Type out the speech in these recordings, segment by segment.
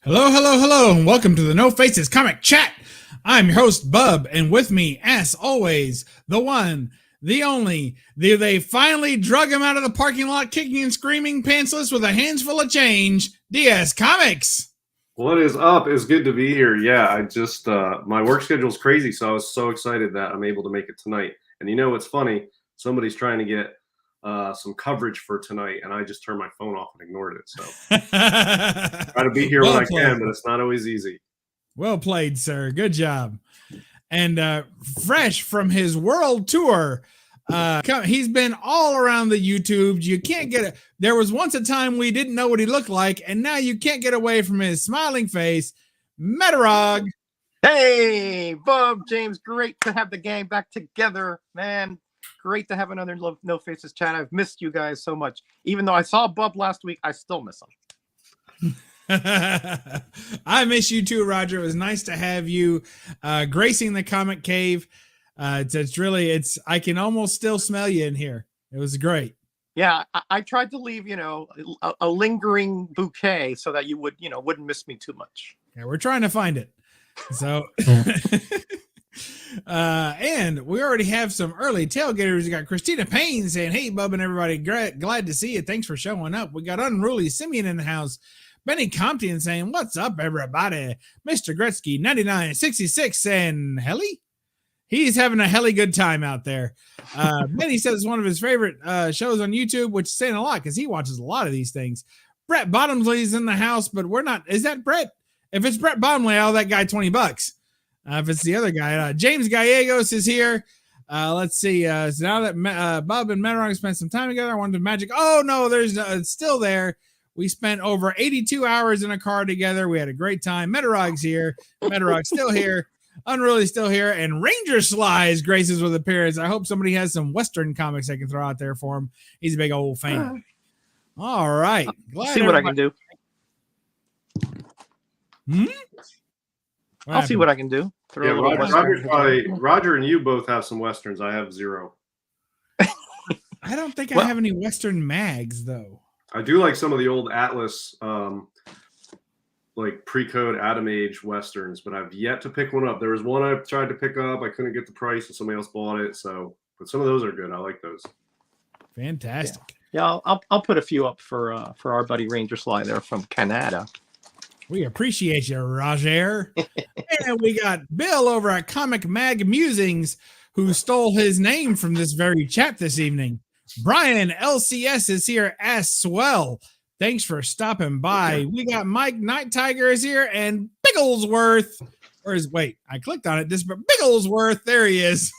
Hello, hello, hello, and welcome to the No Faces Comic Chat. I'm your host, Bub, and with me, as always, the one, the only, they finally drug him out of the parking lot kicking and screaming pantsless with a hands full of change, DS Comics. What is up? It's good to be here. Yeah, I just, my work schedule is crazy, so I was so excited that I'm able to make it tonight. And you know what's funny? Somebody's trying to get some coverage for tonight, and I just turned my phone off and ignored it. So try to be here when I can, but it's not always easy. Well played, sir. Good job. And fresh from his world tour, he's been all around the YouTube. You can't get it. There was once a time we didn't know what he looked like, and now you can't get away from his smiling face. Metarog. Hey, Bub, James, great to have the gang back together, man. Great to have another No Faces Chat. I've missed you guys so much. Even though I saw Bub last week, I still miss him. I miss you too, Roger. It was nice to have you gracing the comic cave. It's really, I can almost still smell you in here. It was great. Yeah, I tried to leave, a lingering bouquet so that you would, wouldn't miss me too much. Yeah, we're trying to find it. So, and we already have some early tailgaters. We got Christina Payne saying, "Hey, Bub and everybody, glad to see you. Thanks for showing up." We got Unruly Simeon in the house. Benny Compton saying, "What's up, everybody?" Mr. Gretzky 9966 saying, "Helly." He's having a helly good time out there. Benny says it's one of his favorite shows on YouTube, which is saying a lot because he watches a lot of these things. Brett Bottomley's in the house, but we're not. Is that Brett? If it's Brett Bottomley, I'll owe that guy $20. If it's the other guy, James Gallegos is here. Let's see. So now that Bub and Metarog spent some time together, I wanted to magic. Oh no, it's still there. We spent over 82 hours in a car together. We had a great time. Metarog's here. Metarog's still here. Unruly still here. And Ranger Slice graces with appearance. I hope somebody has some Western comics I can throw out there for him. He's a big old fan. All right. See what I can do. I'll see what I can do. Yeah, Roger and you both have some Westerns. I have zero. I don't think I have any Western mags, though. I do like some of the old Atlas, like pre-code Atom Age Westerns, but I've yet to pick one up. There was one I tried to pick up. I couldn't get the price, and somebody else bought it. So, but some of those are good. I like those. Fantastic. Yeah, I'll put a few up for our buddy Ranger Sly there from Canada. We appreciate you, Roger. And we got Bill over at Comic Mag Musings, who stole his name from this very chat this evening. Brian LCS is here as swell. Thanks for stopping by. We got Mike Night Tiger is here, and Bigglesworth. Wait, I clicked on it. Bigglesworth, there he is.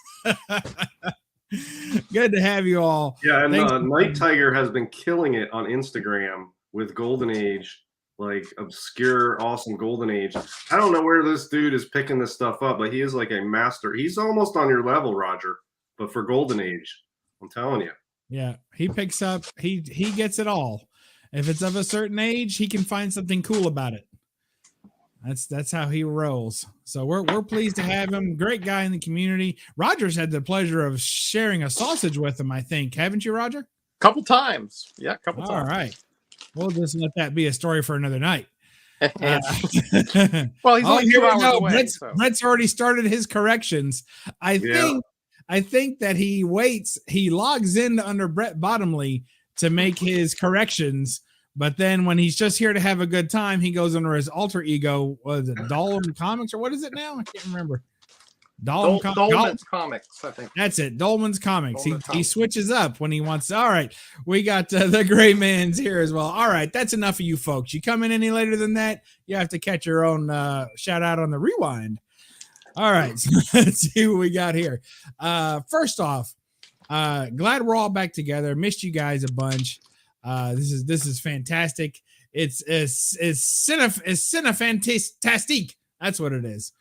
Good to have you all. Yeah, and Night Tiger has been killing it on Instagram with Golden Age. Like obscure, awesome Golden Age. I don't know where this dude is picking this stuff up, but he is like a master. He's almost on your level, Roger. But for Golden Age, I'm telling you. Yeah, he picks up. He gets it all. If it's of a certain age, he can find something cool about it. That's how he rolls. So we're pleased to have him. Great guy in the community. Roger's had the pleasure of sharing a sausage with him, I think. Haven't you, Roger? Couple times. Yeah, couple times. All right. We'll just let that be a story for another night. Well, he's only 2 hours away. Brett's already started his corrections. I think I think that he logs in under Brett Bottomley to make his corrections, but then when he's just here to have a good time, he goes under his alter ego. Was it Dolman Comics or what is it now? I can't remember. Dolman's Comics, I think. That's it. Dolman's Comics. Dolman's He Comics. switches up when he wants to. All right. We got the Gray Man's here as well. All right. That's enough of you folks. You come in any later than that, you have to catch your own shout out on the rewind. All right. So let's see what we got here. First off, glad we're all back together. Missed you guys a bunch. This is fantastic. It's cinefantastique. That's what it is.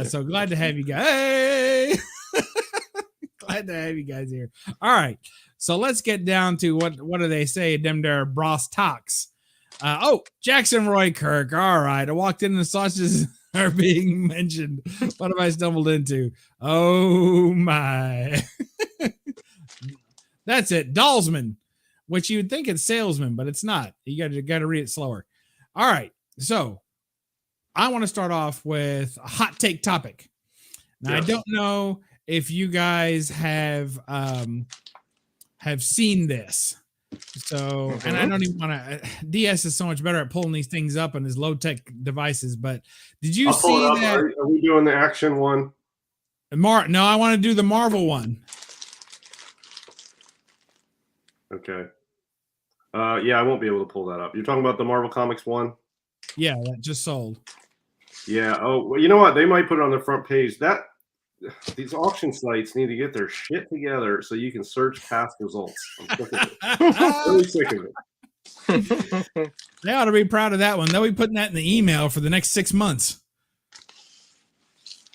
So glad to have you guys. Hey! Glad to have you guys here. All right. So let's get down to what do they say? Them there Bros talks. Jackson Roy Kirk. All right. I walked in and the sausages are being mentioned. What have I stumbled into? Oh my. That's it. Dollsman, which you would think it's salesman, but it's not. You got to read it slower. All right. So I want to start off with a hot take topic. Now, yes. I don't know if you guys have seen this. So, and I don't even want to. DS is so much better at pulling these things up on his low tech devices. But did you see that? Are we doing the action one? No, I want to do the Marvel one. Okay. Yeah, I won't be able to pull that up. You're talking about the Marvel Comics one? Yeah, that just sold. Yeah. Oh, well, you know what? They might put it on the front page. These auction sites need to get their shit together so you can search past results. I'm sick of it. Really sick of it. They ought to be proud of that one. They'll be putting that in the email for the next 6 months.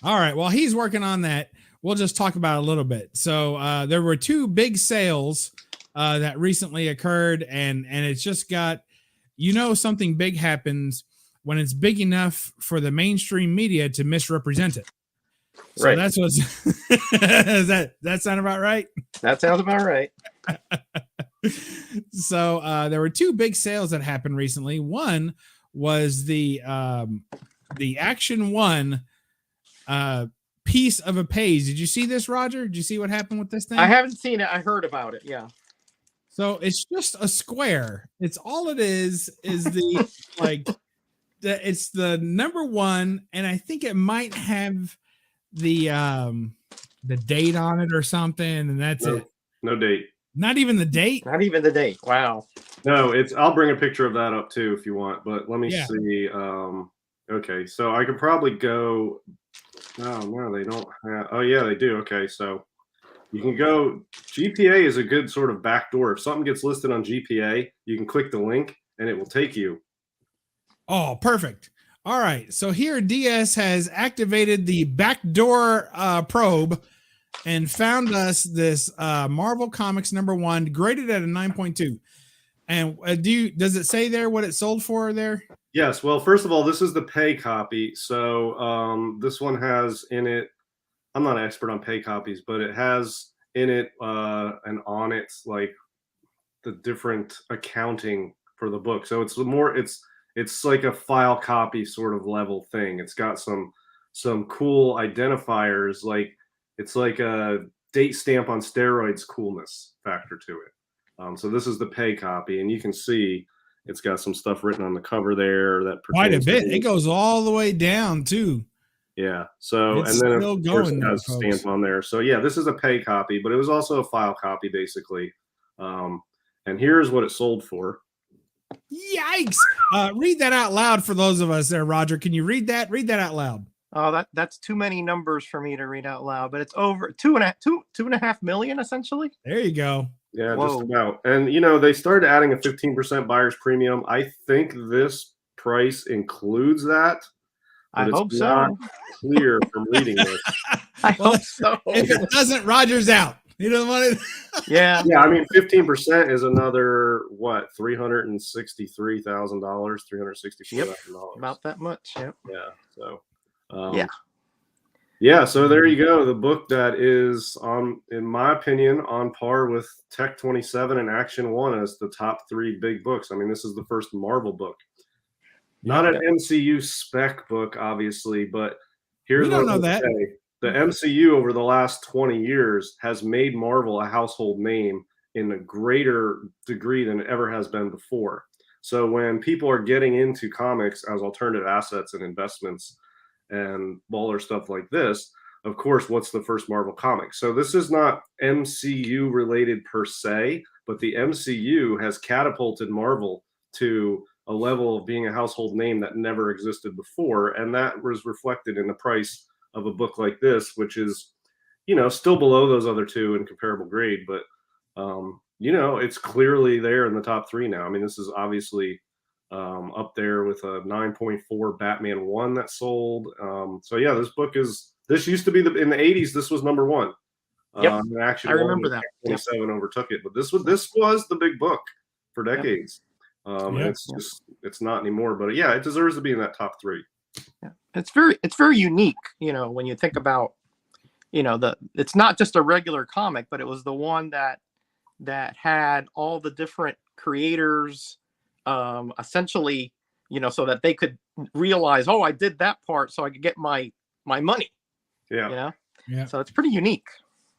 All right. While he's working on that, we'll just talk about it a little bit. So there were 2 big sales that recently occurred, and it's just got, something big happens when it's big enough for the mainstream media to misrepresent it. So right. That's what's does that sound about right? That sounds about right. So there were 2 big sales that happened recently. One was the Action 1 piece of a page. Did you see this, Roger? Did you see what happened with this thing? I haven't seen it. I heard about it. Yeah. So it's just a square. It's all it is the it's the number 1, and I think it might have the date on it or something, and that's it. No date. Not even the date. Not even the date. Wow. No, I'll bring a picture of that up too if you want, but let me see. Okay, so I could probably go. Oh no, they don't have. Oh yeah, they do. Okay, so you can go. GPA is a good sort of backdoor. If something gets listed on GPA, you can click the link and it will take you. Oh, perfect. All right. So here DS has activated the backdoor probe and found us this Marvel Comics number 1 graded at a 9.2. And does it say there what it sold for there? Yes. Well, first of all, this is the pay copy. So this one has in it, I'm not an expert on pay copies, but it has in it and on it like the different accounting for the book. So it's like a file copy sort of level thing. It's got some cool identifiers, like it's like a date stamp on steroids coolness factor to it. So this is the pay copy, and you can see it's got some stuff written on the cover there that quite a bit. It goes all the way down too. Yeah. So it's and then of course it has a stamp on there. So yeah, this is a pay copy, but it was also a file copy basically. And here's what it sold for. Yikes! Read that out loud for those of us there, Roger. Can you read that? Read that out loud. Oh, that's too many numbers for me to read out loud. But it's over 2.5 million essentially. There you go. Yeah, whoa. Just about. And they started adding a 15% buyer's premium. I think this price includes that. I hope so. Not clear from reading this. I hope so. If it doesn't, Roger's out. He doesn't want it. Yeah. Yeah. I mean, 15% is another what? $363,000, $364,000. About that much. Yep. Yeah. So. Yeah. So there you go. The book that is in my opinion, on par with Tech 27 and Action 1 as the top 3 big books. I mean, this is the first Marvel book. Not an MCU spec book, obviously, but here's we don't know that. the MCU over the last 20 years has made Marvel a household name in a greater degree than it ever has been before. So when people are getting into comics as alternative assets and investments and baller stuff like this, of course, what's the first Marvel comic? So this is not MCU related per se, but the MCU has catapulted Marvel to a level of being a household name that never existed before. And that was reflected in the price of a book like this, which is, still below those other two in comparable grade, but it's clearly there in the top 3 now. I mean, this is obviously up there with a 9.4 Batman 1 that sold. So yeah, this used to be in the 80s. This was number 1. Yep. Actually, I remember that. 27 overtook it, but this was the big book for decades. It's not anymore, but yeah, it deserves to be in that top 3. Yeah. It's very unique, when you think about, it's not just a regular comic, but it was the one that had all the different creators, essentially, so that they could realize, oh, I did that part so I could get my money. Yeah. Yeah. So it's pretty unique.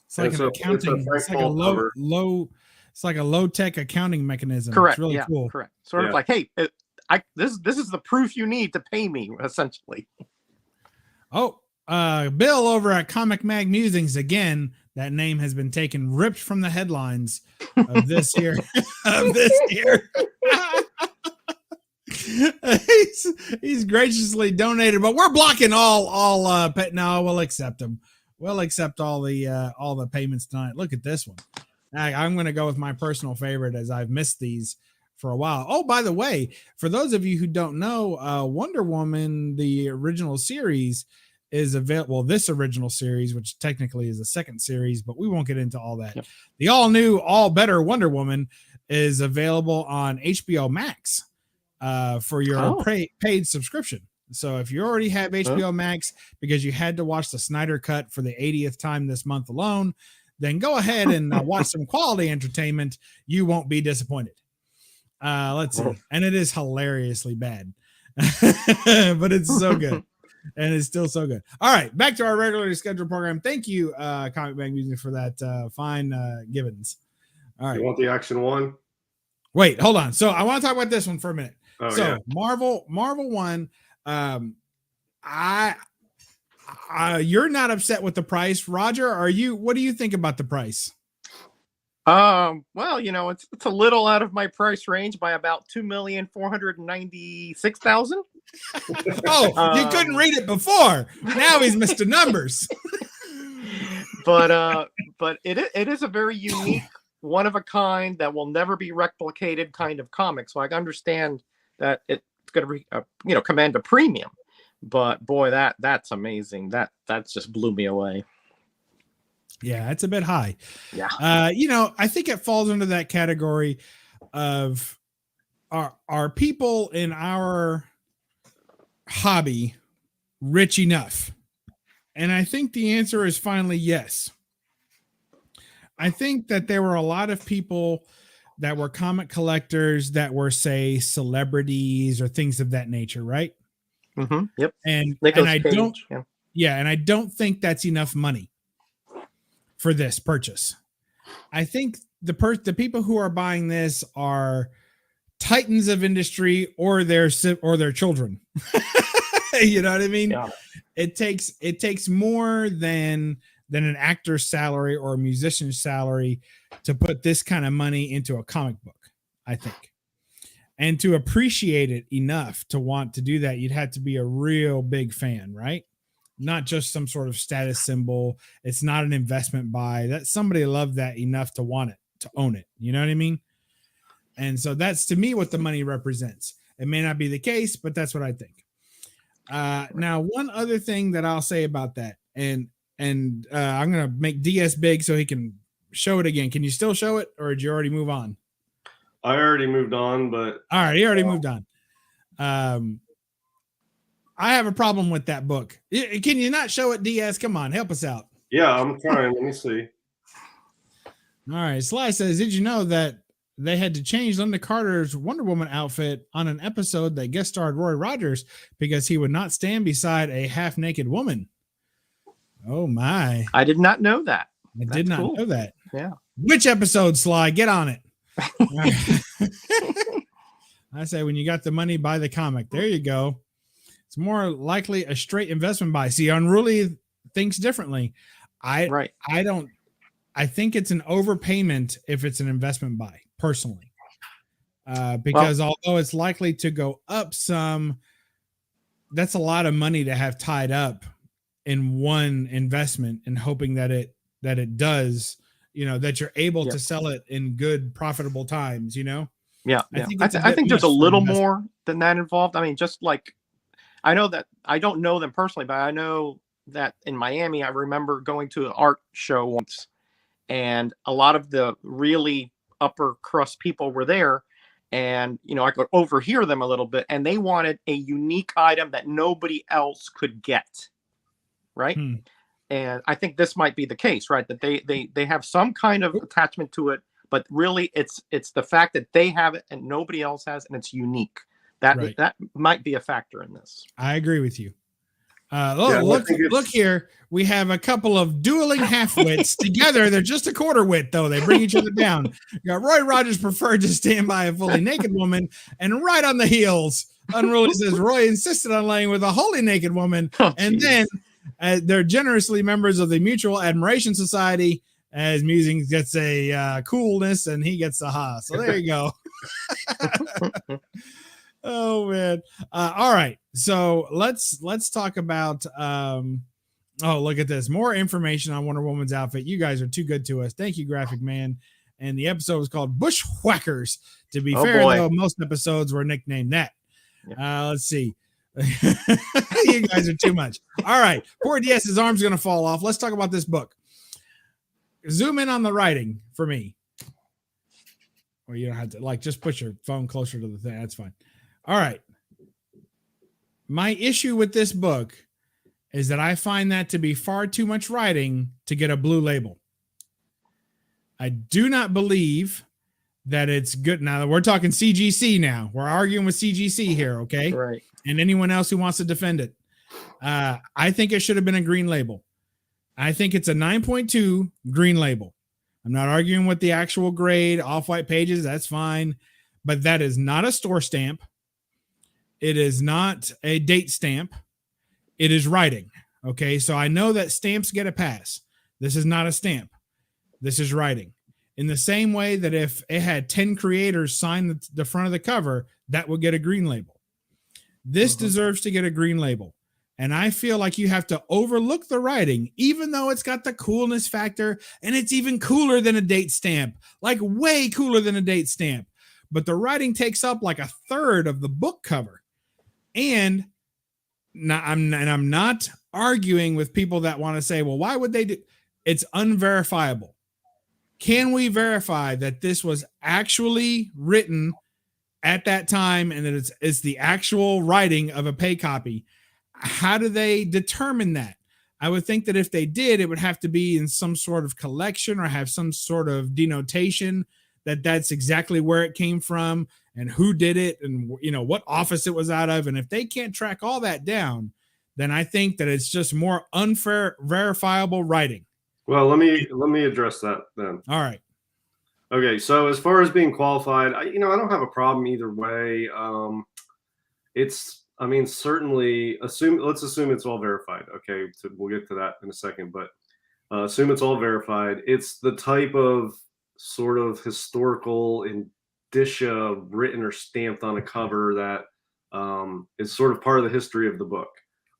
It's like an accounting. It's like a low. It's like a low-tech accounting mechanism. Correct. It's really cool. Correct. Sort of like, hey, this is the proof you need to pay me, essentially. Oh, Bill over at Comic Mag Musings again. That name has been ripped from the headlines of this year. He's graciously donated, but we're blocking all. No, we'll accept them. We'll accept all the payments tonight. Look at this one. I'm going to go with my personal favorite, as I've missed these for a while. Oh, by the way, for those of you who don't know, Wonder Woman, the original series, is available. Well, this original series, which technically is the second series, but we won't get into all that. Yep. The all new, all better Wonder Woman is available on HBO Max for your paid subscription. So if you already have HBO Max because you had to watch the Snyder Cut for the 80th time this month alone, then go ahead and watch some quality entertainment. You won't be disappointed. Let's see. And it is hilariously bad, but it's so good. And it's still so good. All right, back to our regularly scheduled program. Thank you, Comic Bang Music, for that fine givens. All right. You want the action one? Wait, hold on. So I want to talk about this one for a minute. Oh, yeah. Marvel 1. You're not upset with the price, Roger? Are you? What do you think about the price? Well, it's a little out of my price range by about $2,496,000. Oh, you couldn't read it before. Now he's Mr. Numbers. But it is a very unique, one of a kind that will never be replicated kind of comic. So I understand that it's going to command a premium. But boy, that's amazing. That just blew me away. Yeah, it's a bit high. Yeah. I think it falls under that category of are people in our hobby rich enough? And I think the answer is finally yes. I think that there were a lot of people that were comic collectors that were, say, celebrities or things of that nature, right? Mm-hmm. Yep. And Nicolas I Cage, don't, and I don't think that's enough money for this purchase. I think the people who are buying this are titans of industry or their children. You know what I mean? Yeah. It takes more than an actor's salary or a musician's salary to put this kind of money into a comic book, I think. And to appreciate it enough to want to do that, you'd have to be a real big fan, right? Not just some sort of status symbol. It's not an investment buy. That somebody loved that enough to want it, to own it. You know what I mean? And so that's, to me, what the money represents. It may not be the case, but that's what I think. Now, one other thing that I'll say about that, and I'm going to make DS big so he can show it again. Can you still show it, or did you already move on? I already moved on, but all right, he already moved on. I have a problem with that book. Can you not show it, DS? Come on, help us out. Yeah, I'm trying. Let me see. All right, Sly says, did you know that they had to change Linda Carter's Wonder Woman outfit on an episode that guest starred Roy Rogers because he would not stand beside a half-naked woman? Oh my! I did not know that. I That's did not cool. know that. Yeah. Which episode, Sly? Get on it. I say when you got the money, buy the comic. There you go. It's more likely a straight investment buy. See, Unruly thinks differently. I think it's an overpayment if it's an investment buy, personally. Because although it's likely to go up some, that's a lot of money to have tied up in one investment and hoping that it does, that you're able to sell it in good profitable times, Yeah. I think there's a little more than that involved. I mean, just like, I know that I don't know them personally, but I know that in Miami, I remember going to an art show once, and a lot of the really upper crust people were there, and I could overhear them a little bit, and they wanted a unique item that nobody else could get, right? And I think this might be the case, right? That they have some kind of attachment to it, but really it's the fact that they have it and nobody else has, and it's unique. That might be a factor in this. I agree with you. Look here. We have a couple of dueling half-wits together. They're just a quarter wit, though. They bring each other down. You got Roy Rogers preferred to stand by a fully naked woman, and right on the heels, Unruly says Roy insisted on laying with a wholly naked woman, then they're generously members of the Mutual Admiration Society, as Musings gets a coolness and he gets a ha. So there you go. Oh man. All right. So let's talk about look at this. More information on Wonder Woman's outfit. You guys are too good to us. Thank you, Graphic Man. And the episode was called Bushwhackers. To be fair, though, most episodes were nicknamed that. Let's see. You guys are too much. All right. Poor DS's arm's gonna fall off. Let's talk about this book. Zoom in on the writing for me. Or you don't have to just put your phone closer to the thing. That's fine. All right. My issue with this book is that I find that to be far too much writing to get a blue label. I do not believe that it's good. Now we're talking CGC now. We're arguing with CGC here, okay? Right. And anyone else who wants to defend it. I think it should have been a green label. I think it's a 9.2 green label. I'm not arguing with the actual grade, off-white pages. That's fine. But that is not a store stamp. It is not a date stamp. It is writing. Okay. So I know that stamps get a pass. This is not a stamp. This is writing. In the same way that if it had 10 creators sign the front of the cover, that would get a green label. This deserves to get a green label. And I feel like you have to overlook the writing, even though it's got the coolness factor, and it's even cooler than a date stamp, like way cooler than a date stamp. But the writing takes up like a third of the book cover. And I'm not arguing with people that want to say, well, why would they do? It's unverifiable. Can we verify that this was actually written at that time and that it's the actual writing of a pay copy? How do they determine that? I would think that if they did, it would have to be in some sort of collection or have some sort of denotation that that's exactly where it came from and who did it and what office it was out of. And if they can't track all that down, then I think that it's just more unfair, verifiable writing. Well, let me address that then. All right. Okay. So as far as being qualified, I don't have a problem either way. Certainly let's assume it's all verified. Okay. So we'll get to that in a second, but assume it's all verified. It's the type of sort of historical indicia written or stamped on a cover that is sort of part of the history of the book.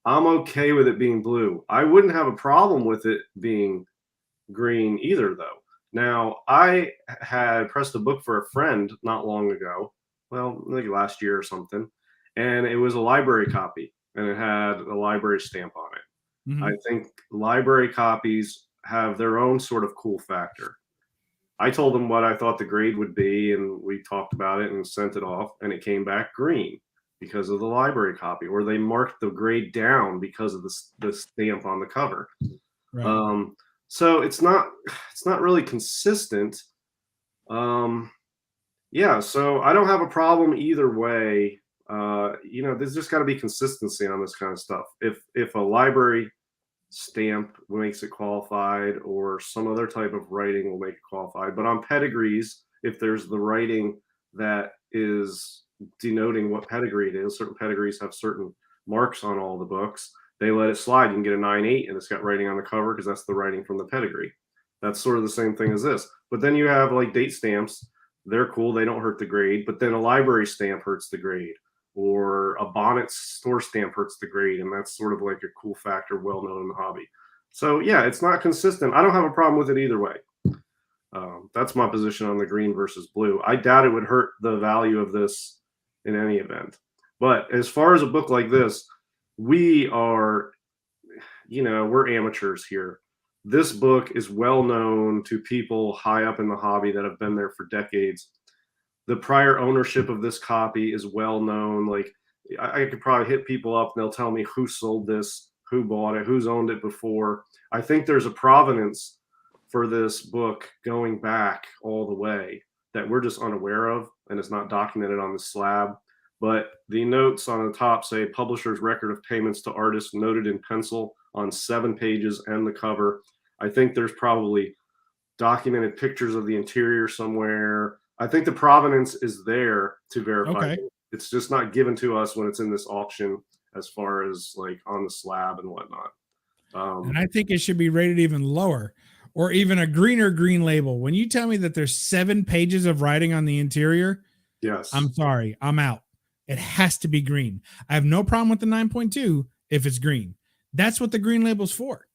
I'm okay with it being blue. I wouldn't have a problem with it being green either, though. Now, I had pressed a book for a friend not long ago, well, like last year or something, and it was a library copy, and it had a library stamp on it. Mm-hmm. I think library copies have their own sort of cool factor. I told them what I thought the grade would be, and we talked about it and sent it off, and it came back green because of the library copy, or they marked the grade down because of the stamp on the cover. Right. So it's not really consistent. Yeah, so I don't have a problem either way. There's just got to be consistency on this kind of stuff. If a library stamp makes it qualified, or some other type of writing will make it qualified. But on pedigrees, if there's the writing that is denoting what pedigree it is, certain pedigrees have certain marks on all the books, they let it slide. You can get a 9.8 and it's got writing on the cover because that's the writing from the pedigree. That's sort of the same thing as this. But then you have like date stamps. They're cool. They don't hurt the grade. But then a library stamp hurts the grade, or a bonnet store stamp hurts the grade. And that's sort of like a cool factor, well known in the hobby. So yeah, it's not consistent. I don't have a problem with it either way. That's my position on the green versus blue. I doubt it would hurt the value of this in any event. But as far as a book like this, we are, we're amateurs here. This book is well known to people high up in the hobby that have been there for decades. The prior ownership of this copy is well known. Like, I could probably hit people up and they'll tell me who sold this, who bought it, who's owned it before. I think there's a provenance for this book going back all the way that we're just unaware of, and it's not documented on the slab. But the notes on the top say publisher's record of payments to artists noted in pencil on 7 pages and the cover. I think there's probably documented pictures of the interior somewhere. I think the provenance is there to verify. Okay. It's just not given to us when it's in this auction as far as like on the slab and whatnot. And I think it should be rated even lower, or even a greener green label. When you tell me that there's 7 pages of writing on the interior, yes, I'm sorry, I'm out. It has to be green. I have no problem with the 9.2 if it's green. That's what the green label's for.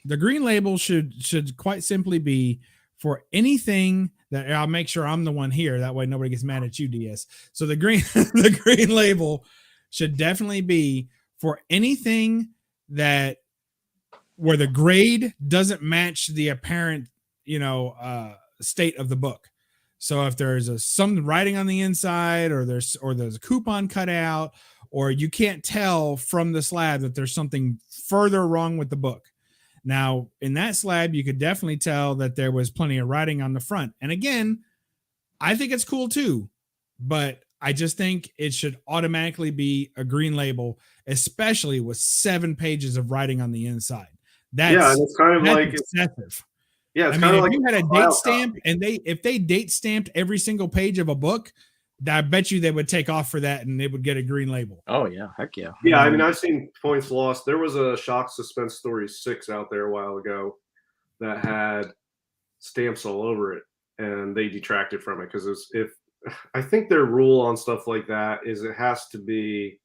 The green label should quite simply be for anything that, I'll make sure I'm the one here. That way nobody gets mad at you, DS. So the green the green label should definitely be for anything that where the grade doesn't match the apparent, state of the book. So if there's some writing on the inside, or there's a coupon cut out, or you can't tell from the slab that there's something further wrong with the book. Now, in that slab, you could definitely tell that there was plenty of writing on the front. And again, I think it's cool too, but I just think it should automatically be a green label, especially with 7 pages of writing on the inside. And it's kind of like excessive. Yeah, I mean, if you had a date stamp and if they date stamped every single page of a book, I bet you they would take off for that and they would get a green label. Oh yeah, heck yeah. Yeah, I mean, I've seen points lost. There was a Shock Suspense Story 6 out there a while ago that had stamps all over it, and they detracted from it because I think their rule on stuff like that is it has to be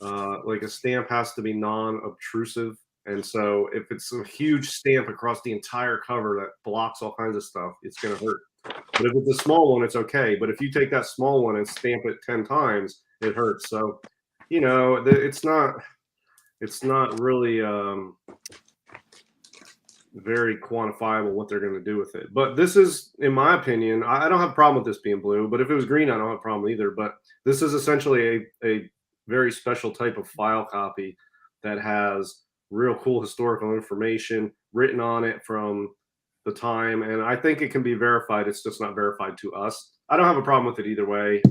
like a stamp has to be non-obtrusive. And so if it's a huge stamp across the entire cover that blocks all kinds of stuff, it's going to hurt. But if it's a small one, it's okay. But if you take that small one and stamp it 10 times, it hurts. So, it's not really very quantifiable what they're going to do with it. But this is, in my opinion, I don't have a problem with this being blue. But if it was green, I don't have a problem either. But this is essentially a very special type of file copy that has real cool historical information written on it from the time, and I think it can be verified. It's just not verified to us. I don't have a problem with it either way.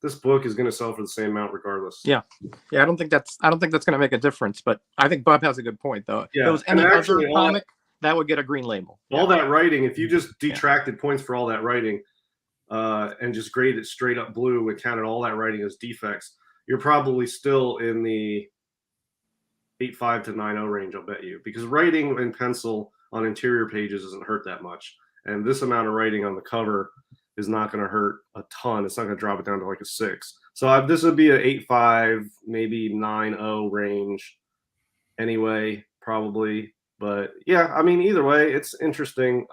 This book is going to sell for the same amount regardless. Yeah. I don't think that's going to make a difference. But I think Bub has a good point, though. Yeah. If it was any other comic, that would get a green label. All that writing, if you just detracted points for all that writing, and just graded it straight up blue and counted all that writing as defects, you're probably still in the 8.5 to 9.0 range, I'll bet you, because writing in pencil on interior pages doesn't hurt that much, and this amount of writing on the cover is not going to hurt a ton. It's not going to drop it down to like a 6. So this would be an 8.5, maybe 9.0 range anyway, probably. But yeah, I mean, either way, it's interesting.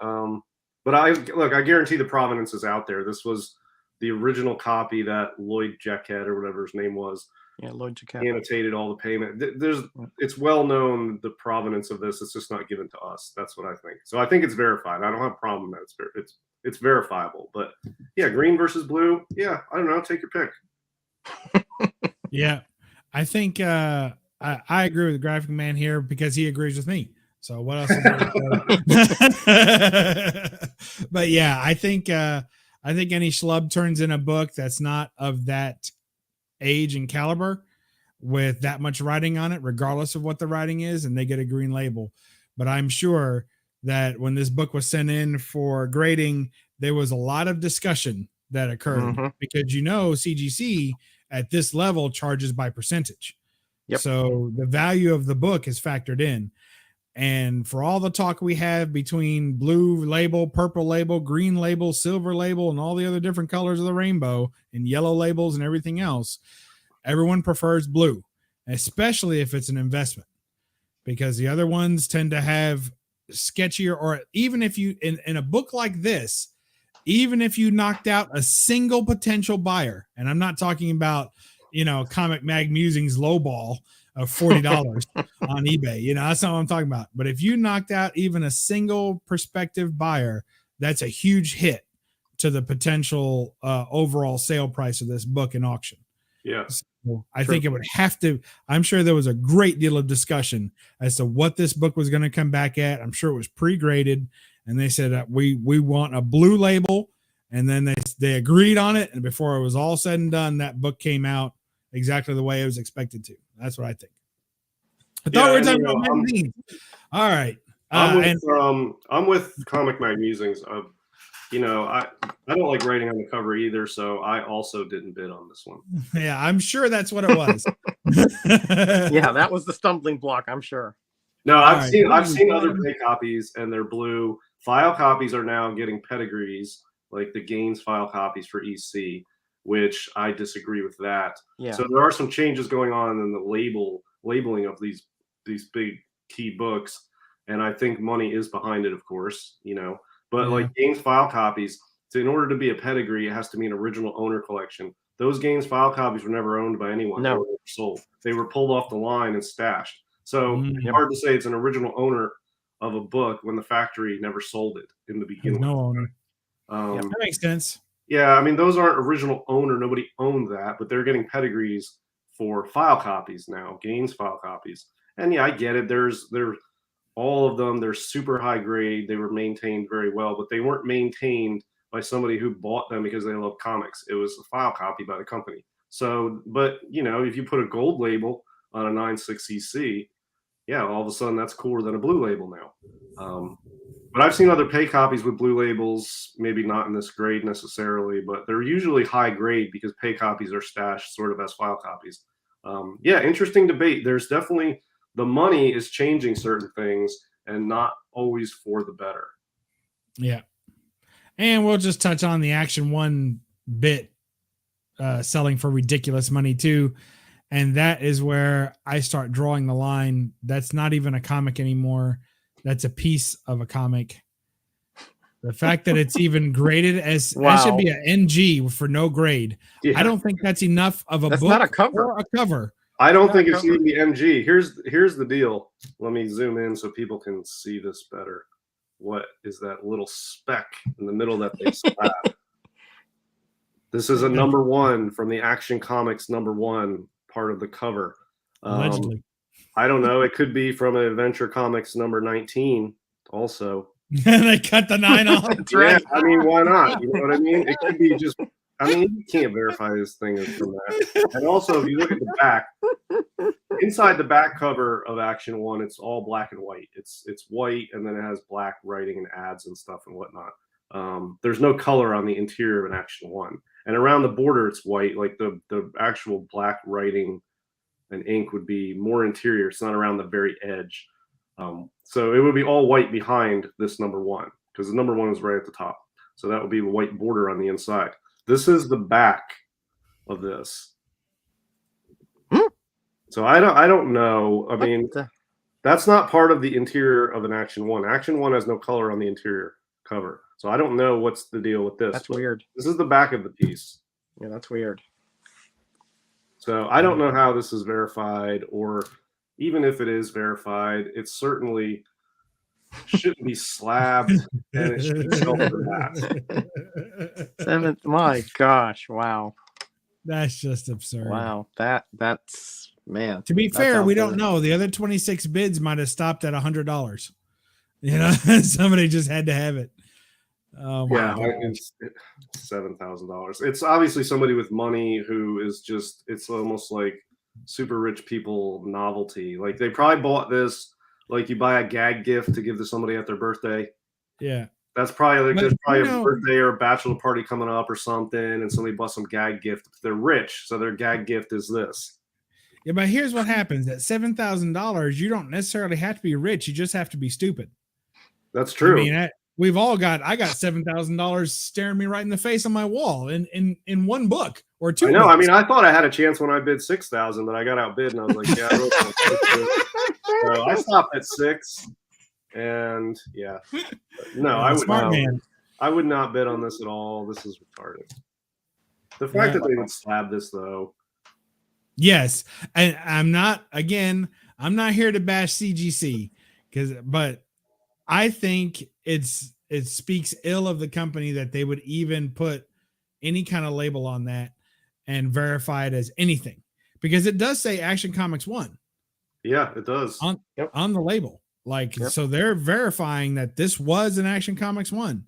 But I guarantee the provenance is out there. This was the original copy that Lloyd Jaquette, or whatever his name was, Lloyd Jaquette, annotated all the payment. It's well known the provenance of this. It's just not given to us. That's what I think. So I think it's verified. I don't have a problem that it's verifiable. But yeah, green versus blue. Yeah, I don't know. Take your pick. Yeah, I think I agree with the graphic man here because he agrees with me. So what else? But yeah, I think any schlub turns in a book that's not of that age and caliber, with that much writing on it, regardless of what the writing is, and they get a green label. But I'm sure that when this book was sent in for grading, there was a lot of discussion that occurred because CGC at this level charges by percentage. Yep. So the value of the book is factored in. And for all the talk we have between blue label, purple label, green label, silver label, and all the other different colors of the rainbow and yellow labels and everything else, everyone prefers blue, especially if it's an investment, because the other ones tend to have sketchier, or even if you, in a book like this, even if you knocked out a single potential buyer, and I'm not talking about, Comic Mag Musings lowball of $40 on eBay, that's not what I'm talking about. But if you knocked out even a single prospective buyer, that's a huge hit to the potential overall sale price of this book in auction. Yeah. So I think it would have to, I'm sure there was a great deal of discussion as to what this book was going to come back at. I'm sure it was pre-graded, and they said we want a blue label, and then they agreed on it. And before it was all said and done, that book came out exactly the way it was expected to. That's what I think. I thought we were talking about magazines. All right. I'm with Comic Mag Musings. I don't like writing on the cover either, so I also didn't bid on this one. Yeah, I'm sure that's what it was. Yeah, that was the stumbling block, I'm sure. No, I've seen other pay copies, and they're blue. File copies are now getting pedigrees, like the Gaines file copies for EC, which I disagree with that. Yeah. So there are some changes going on in the labeling of these big key books, and I think money is behind it, of course, But like Gaines file copies, in order to be a pedigree, it has to be an original owner collection. Those Gaines file copies were never owned by anyone. No. They were sold. They were pulled off the line and stashed. So it's hard to say it's an original owner of a book when the factory never sold it in the beginning. No owner. That makes sense. Yeah, I mean, those aren't original owner. Nobody owned that, but they're getting pedigrees for file copies now, Gaines file copies. And yeah, I get it. There's all of them. They're super high grade. They were maintained very well, but they weren't maintained by somebody who bought them because they love comics. It was a file copy by the company. So, but if you put a gold label on a 9.6cc, yeah, all of a sudden that's cooler than a blue label now. But I've seen other pay copies with blue labels, maybe not in this grade necessarily, but they're usually high grade because pay copies are stashed sort of as file copies. Interesting debate. There's definitely, the money is changing certain things and not always for the better. Yeah. And we'll just touch on the Action 1 bit selling for ridiculous money too. And that is where I start drawing the line. That's not even a comic anymore. That's a piece of a comic. The fact that it's even graded as that should be an NG for no grade. Yeah. I don't think that's enough of a book not a cover. Or a cover. I don't think it's even the MG. Here's the deal. Let me zoom in so people can see this better. What is that little speck in the middle that they slapped? This is a number 1 from the Action Comics number 1 part of the cover. Allegedly. I don't know. It could be from an Adventure Comics number 19 also. They cut the 9 off. Yeah, I mean, why not? You know what I mean? It could be just, you can't verify this thing is from that. And also, if you look at the back, inside the back cover of Action 1, it's all black and white. It's white, and then it has black writing and ads and stuff and whatnot. There's no color on the interior of an Action 1. And around the border, it's white. Like the actual black writing and ink would be more interior. It's not around the very edge. So it would be all white behind this number 1 because the number 1 is right at the top. So that would be the white border on the inside. This is the back of this. So I don't know. I mean, that's not part of the interior of an Action 1. Action 1 has no color on the interior cover. So I don't know what's the deal with this. That's weird. This is the back of the piece. Yeah, that's weird. So I don't know how this is verified, or even if it is verified, it certainly shouldn't be slabbed and it should be sold for that. 7th, my gosh, wow. That's just absurd. Wow, that's man. To be fair, we don't know. The other 26 bids might have stopped at $100. Somebody just had to have it. Oh yeah, it's $7,000. It's obviously somebody with money who is just, it's almost like super rich people novelty. Like they probably bought this, like you buy a gag gift to give to somebody at their birthday. Yeah. That's probably like But, there's probably you know, a birthday or a bachelor party coming up or something, and somebody bought some gag gift. They're rich, so their gag gift is this. Yeah, but here's what happens: at $7,000, you don't necessarily have to be rich; you just have to be stupid. That's true. I mean, I got $7,000 staring me right in the face on my wall in one book or two. I know. books. I mean, I thought I had a chance when I bid 6,000, but I got outbid, and I was like, yeah. So I stopped at 6, and yeah, no, I would smart not. man. I would not bid on this at all. This is retarded. The fact that they would slab this, though. Yes, and I'm not here to bash CGC but I think it speaks ill of the company that they would even put any kind of label on that and verify it as anything, because it does say Action Comics 1. Yeah, it does on the label. So they're verifying that this was an Action Comics 1,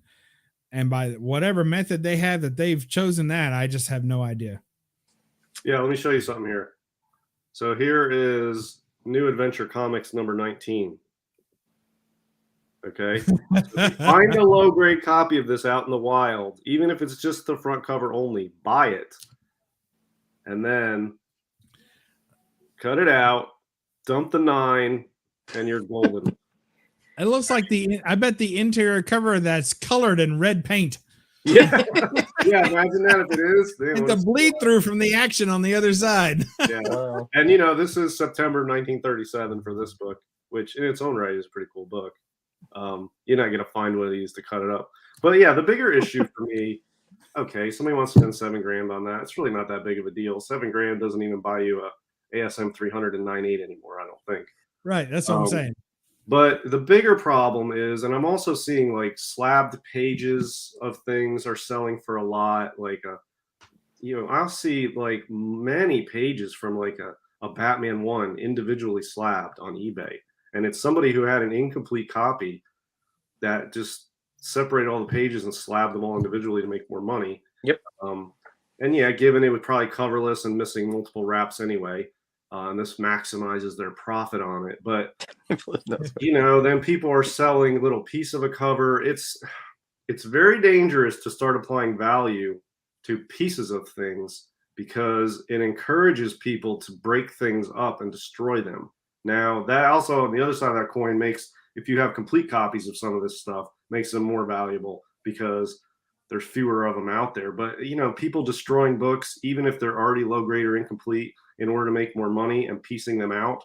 and by whatever method they have that they've chosen that, I just have no idea. Yeah, let me show you something here. So here is New Adventure Comics number 19. Okay. So find a low grade copy of this out in the wild, even if it's just the front cover only, buy it. And then cut it out, dump the 9, and you're golden. It looks like I bet the interior cover that's colored in red paint. Yeah. Yeah, imagine that if it is. It's a bleed through from the action on the other side. Yeah. Wow. And this is September 1937 for this book, which in its own right is a pretty cool book. You're not gonna find one of these to cut it up. But yeah, the bigger issue for me, okay, somebody wants to spend $7,000 on that. It's really not that big of a deal. $7,000 doesn't even buy you a ASM 300 and 9.8 anymore, I don't think. Right, that's what I'm saying. But the bigger problem is, and I'm also seeing like slabbed pages of things are selling for a lot. Like I'll see like many pages from like a Batman 1 individually slabbed on eBay. And it's somebody who had an incomplete copy that just separated all the pages and slabbed them all individually to make more money. Yep. And yeah, given it was probably coverless and missing multiple wraps anyway, and this maximizes their profit on it. But then people are selling a little piece of a cover. It's very dangerous to start applying value to pieces of things, because it encourages people to break things up and destroy them. Now, that also on the other side of that coin makes, if you have complete copies of some of this stuff, makes them more valuable because there's fewer of them out there. But, people destroying books, even if they're already low grade or incomplete, in order to make more money and piecing them out.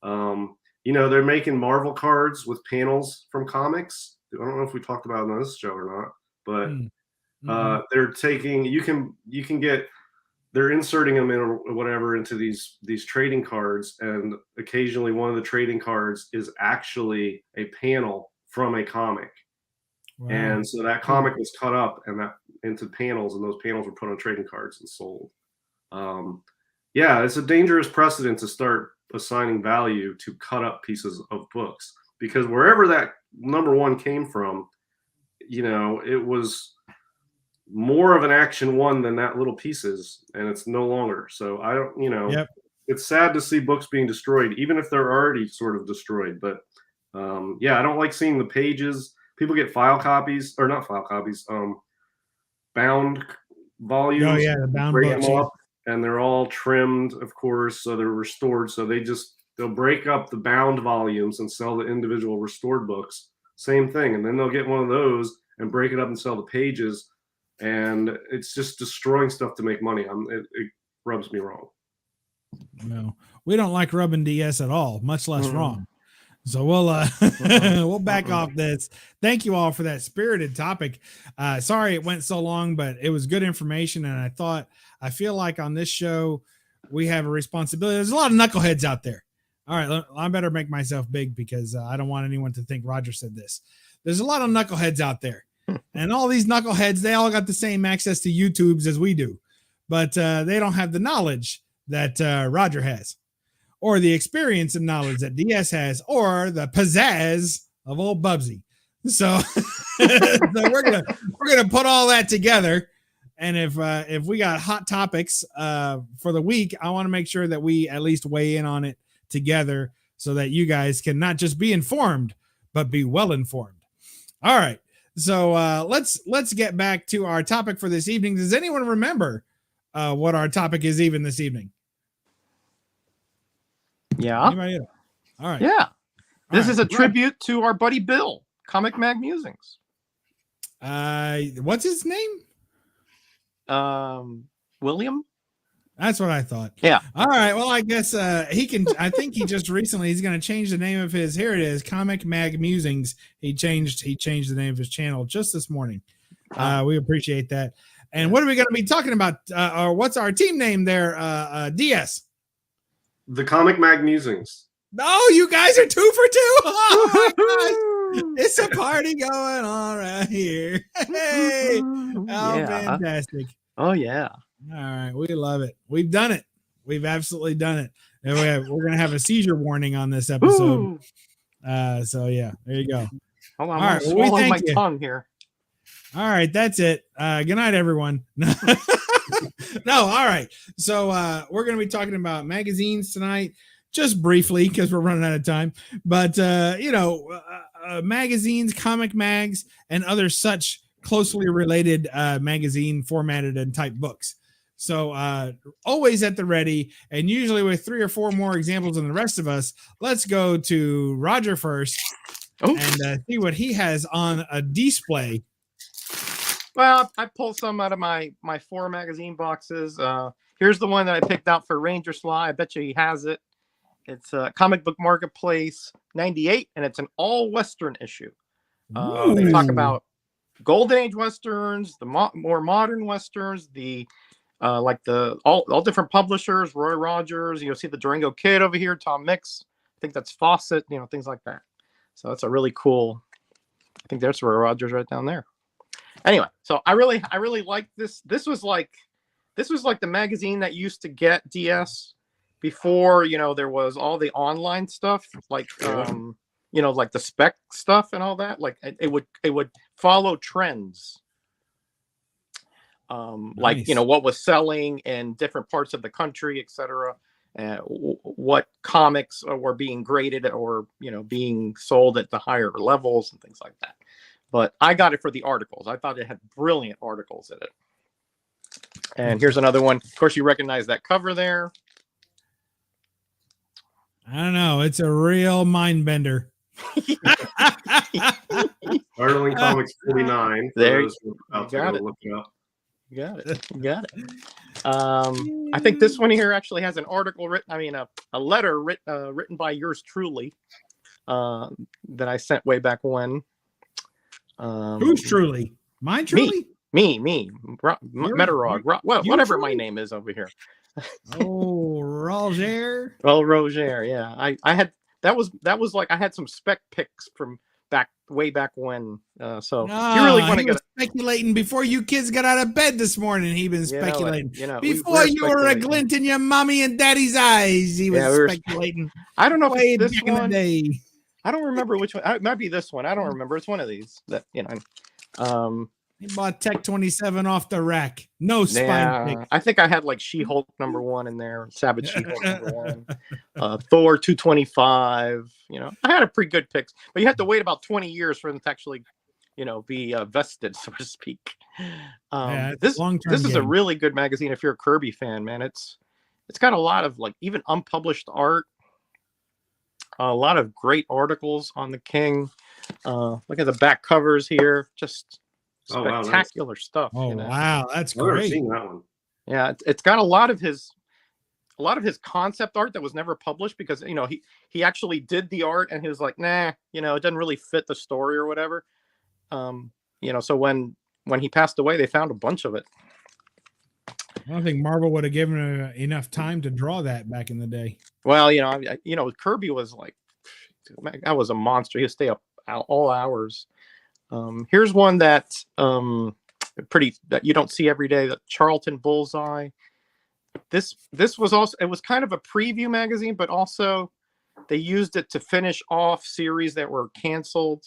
They're making Marvel cards with panels from comics. I don't know if we talked about it on this show or not, but they're taking, you can get, they're inserting them in or whatever into these trading cards, and occasionally one of the trading cards is actually a panel from a comic. Wow. And so that comic was cut up and that into panels, and those panels were put on trading cards and sold. Yeah, it's a dangerous precedent to start assigning value to cut up pieces of books, because wherever that number 1 came from, it was more of an Action 1 than that little pieces, and it's no longer. So I don't, Yep. It's sad to see books being destroyed, even if they're already sort of destroyed. But yeah, I don't like seeing the pages. People get file copies, or not file copies, bound volumes. Oh yeah, the bound books. Yeah. And they're all trimmed, of course, so they're restored. So they'll break up the bound volumes and sell the individual restored books. Same thing. And then they'll get one of those and break it up and sell the pages. And it's just destroying stuff to make money. It rubs me wrong. No, we don't like rubbing DS at all, much less wrong. So we'll back off this. Thank you all for that spirited topic. Sorry it went so long, but it was good information. And I feel like on this show, we have a responsibility. There's a lot of knuckleheads out there. All right, I better make myself big, because I don't want anyone to think Roger said this. There's a lot of knuckleheads out there. And all these knuckleheads, they all got the same access to YouTubes as we do. But they don't have the knowledge that Roger has, or the experience and knowledge that DS has, or the pizzazz of old Bubsy. So, we're gonna put all that together And if we got hot topics for the week, I want to make sure that we at least weigh in on it together so that you guys can not just be informed, but be well informed. All right. So let's get back to our topic for this evening. Does anyone remember what our topic is even this evening? Yeah. Anybody? All right. Yeah. This All is a right. tribute to our buddy Bill, Comic Mag Musings. What's his name? William? That's what I thought. Yeah. All right. Well, I guess he can. I think he just recently he's going to change the name of his. Here it is, Comic Mag Musings. He changed the name of his channel just this morning. We appreciate that. And what are we going to be talking about? Or what's our team name there? DS. The Comic Mag Musings. Oh, you guys are 2 for 2. Oh my gosh. It's a party going on right here. Hey. Oh, Yeah. fantastic. Oh, yeah. All right, we love it. We've done it. We've absolutely done it. And we're gonna have a seizure warning on this episode. Ooh. So yeah, there you go. Hold on, All I'm right, well, we swallowing my thank you. tongue here. All right, that's it. Good night, everyone. No, all right. So we're gonna be talking about magazines tonight, just briefly because we're running out of time. But magazines, comic mags, and other such closely related magazine formatted and type books. So always at the ready, and usually with 3 or 4 more examples than the rest of us. Let's go to Roger first and see what he has on a display. Well, I pulled some out of my 4 magazine boxes. Here's the one that I picked out for Ranger Sly. I bet you he has it. It's Comic Book Marketplace 98, and it's an all-Western issue. They talk about Golden Age Westerns, the more modern Westerns, the all different publishers, Roy Rogers. You'll see the Durango Kid over here, Tom Mix. I think that's Fawcett, things like that. So that's a really cool. I think there's Roy Rogers right down there. Anyway, so I really like this. This was like the magazine that used to get DS before there was all the online stuff like like the spec stuff and all that. Like it would follow trends. Like what was selling in different parts of the country, etc. What comics were being graded or being sold at the higher levels and things like that. But I got it for the articles. I thought it had brilliant articles in it. And here's another one. Of course, you recognize that cover there. I don't know. It's a real mind bender. Arnold Comics 49. There you got it. Look it up. You got it. I think this one here actually has an article written. A letter written by yours truly that I sent way back when. Who's truly? Mine truly? Me. Metarog. Whatever my name is over here. Oh, Roger. Well, Roger. Yeah, I had that was like I had some spec pics from way back when. So you really want to get speculating before you kids got out of bed this morning. He been speculating. Before we you were a glint in your mommy and daddy's eyes, he was speculating. I don't know if it's this back one. In the day. I don't remember which one. It might be this one. I don't remember. It's one of these that He bought Tech 27 off the rack. No spine pick. I think I had like She-Hulk #1 in there, Savage She-Hulk #1, Thor 225. I had a pretty good picks, but you had to wait about 20 years for them to actually, be vested, so to speak. This is a really good magazine if you're a Kirby fan, man. It's got a lot of like even unpublished art, a lot of great articles on the King. Look at the back covers here, just spectacular stuff. Oh wow, that's I've never great. seen that one. Yeah, it's got a lot of his concept art that was never published because he actually did the art and he was like, nah, it doesn't really fit the story or whatever. So when he passed away, they found a bunch of it. I don't think Marvel would have given him enough time to draw that back in the day. Well, Kirby was like, that was a monster. He'd stay up all hours. Here's one that that you don't see every day. The Charlton Bullseye. This was also, it was kind of a preview magazine, but also they used it to finish off series that were canceled.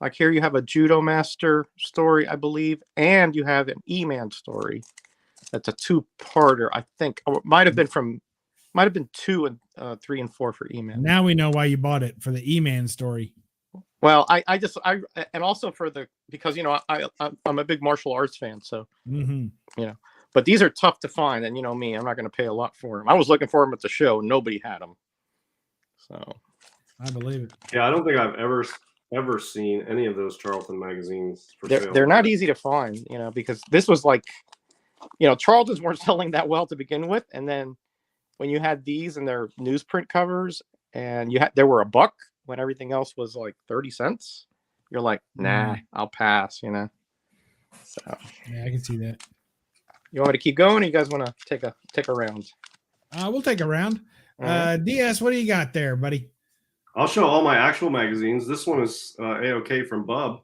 Like here you have a Judo Master story, I believe, and you have an E-Man story. That's a two-parter, I think. Oh, it might have been 2 and 3 and 4 for E-Man. Now we know why you bought it, for the E-Man story. Well, I and also because I'm a big martial arts fan, so but these are tough to find, and me, I'm not going to pay a lot for them. I was looking for them at the show, nobody had them, so I believe it. Yeah, I don't think I've ever seen any of those Charlton magazines for sale. They're not easy to find, because this was like, Charlton's weren't selling that well to begin with, and then when you had these and their newsprint covers, and there were $1 when everything else was like 30 cents, you're like, nah, I'll pass, So yeah, I can see that. You want me to keep going, or you guys want to take a round? We'll take a round. DS, what do you got there, buddy? I'll show all my actual magazines. This one is A-OK from Bub.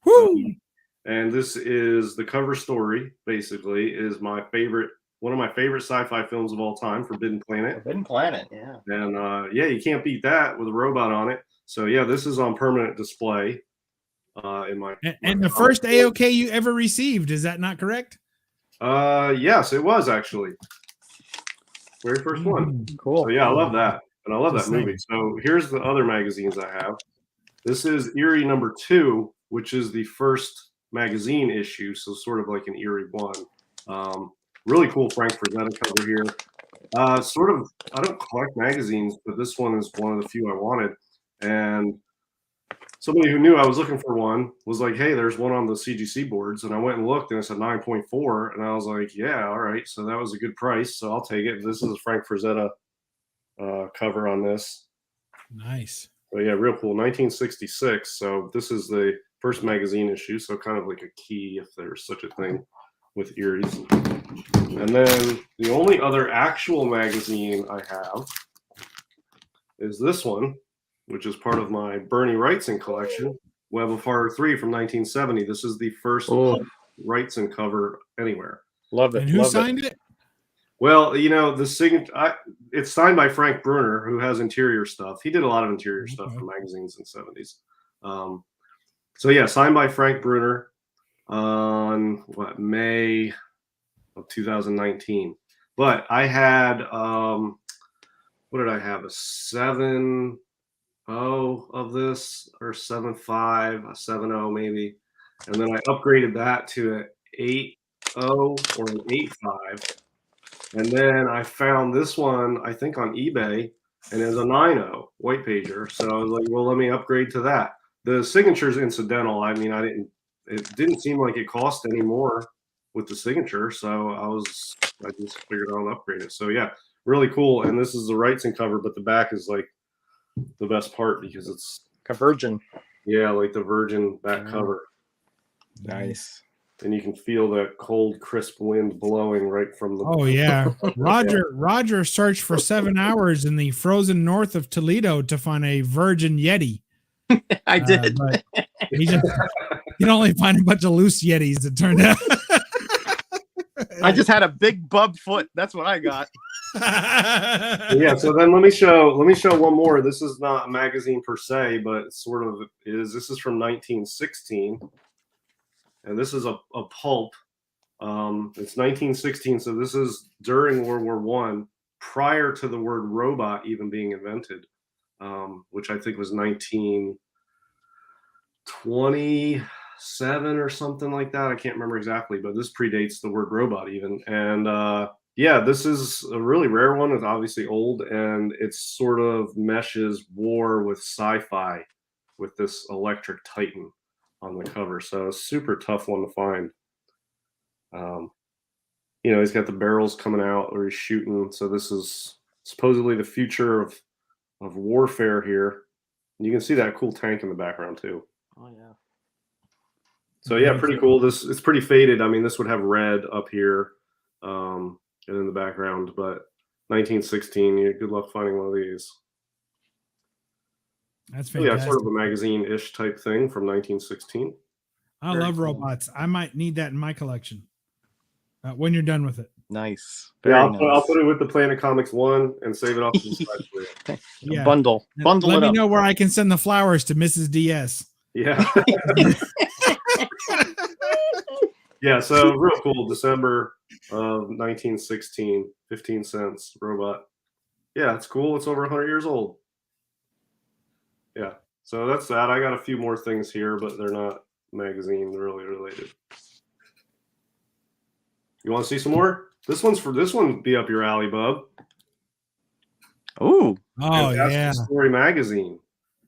Woo! And this is the cover story, basically, is one of my favorite sci-fi films of all time, Forbidden Planet. Forbidden Planet, yeah. And you can't beat that with a robot on it. So yeah, this is on permanent display in my. And the first A-OK you ever received, is that not correct? Yes, it was actually very first one. Cool. So yeah, I love that, and I love that movie. So here's the other magazines I have. This is Eerie number 2, which is the first magazine issue, so sort of like an Eerie 1. Really cool Frank Frazetta cover here. I don't collect magazines, but this one is one of the few I wanted. And somebody who knew I was looking for one was like, hey, there's one on the CGC boards. And I went and looked, and it's a 9.4. And I was like, yeah, all right. So that was a good price. So I'll take it. This is a Frank Frazetta cover on this. Nice. So yeah, real cool. 1966. So this is the first magazine issue. So kind of like a key, if there's such a thing, with Eerie's. And then the only other actual magazine I have is this one, which is part of my Bernie Wrightson collection, Web of Horror 3 from 1970. This is the first Wrightson cover anywhere. Love it. And who signed it? Well, it's signed by Frank Bruner, who has interior stuff. He did a lot of interior stuff for magazines in the 70s. So yeah, signed by Frank Bruner on May of 2019. But I had what did I have? A 7.0 of this, or 7.5, a 7.0 maybe, and then I upgraded that to an 8.0 or an 8.5, and then I found this one, I think, on eBay, and it's a 9.0 white pager. So I was like, well, let me upgrade to that. The signature's incidental. I mean, it didn't seem like it cost any more with the signature, so I just figured I'll upgrade it. So yeah, really cool. And this is the Wrightson cover, but the back is like the best part because it's like a virgin. Yeah, like the virgin back cover. Nice. And you can feel that cold, crisp wind blowing right from the. Oh yeah, Roger searched for 7 hours in the frozen north of Toledo to find a virgin Yeti. I did. But he'd only find a bunch of loose Yetis. It turned out. I just had a big bub foot. That's what I got. Yeah. So then let me show one more. This is not a magazine per se, but sort of is. This is from 1916, and this is a pulp. It's 1916, so this is during World War I, prior to the word robot even being invented, which I think was 1927 or something like that. I can't remember exactly, but this predates the word robot even. And yeah, this is a really rare one. It's obviously old, and it sort of meshes war with sci-fi with this electric titan on the cover. So a super tough one to find. He's got the barrels coming out where he's shooting. So this is supposedly the future of warfare here. And you can see that cool tank in the background too. Oh yeah. So yeah, pretty cool. It's pretty faded. I mean, this would have red up here and in the background, but 1916, good luck finding one of these. That's fantastic. Yeah, sort of a magazine-ish type thing from 1916. I love robots. I might need that in my collection when you're done with it. Nice. I'll put it with the Planet Comics 1 and save it off to the side for you. Yeah. Bundle Let it me up. know where I can send the flowers to Mrs. DS. Yeah. Yeah, so real cool. December of 1916, 15 cents robot. Yeah, it's cool. It's over 100 years old. Yeah, so that's that. I got a few more things here, but they're not magazine really related. You want to see some more? This one be up your alley, bub. Ooh. Oh, Fantastic yeah. Story magazine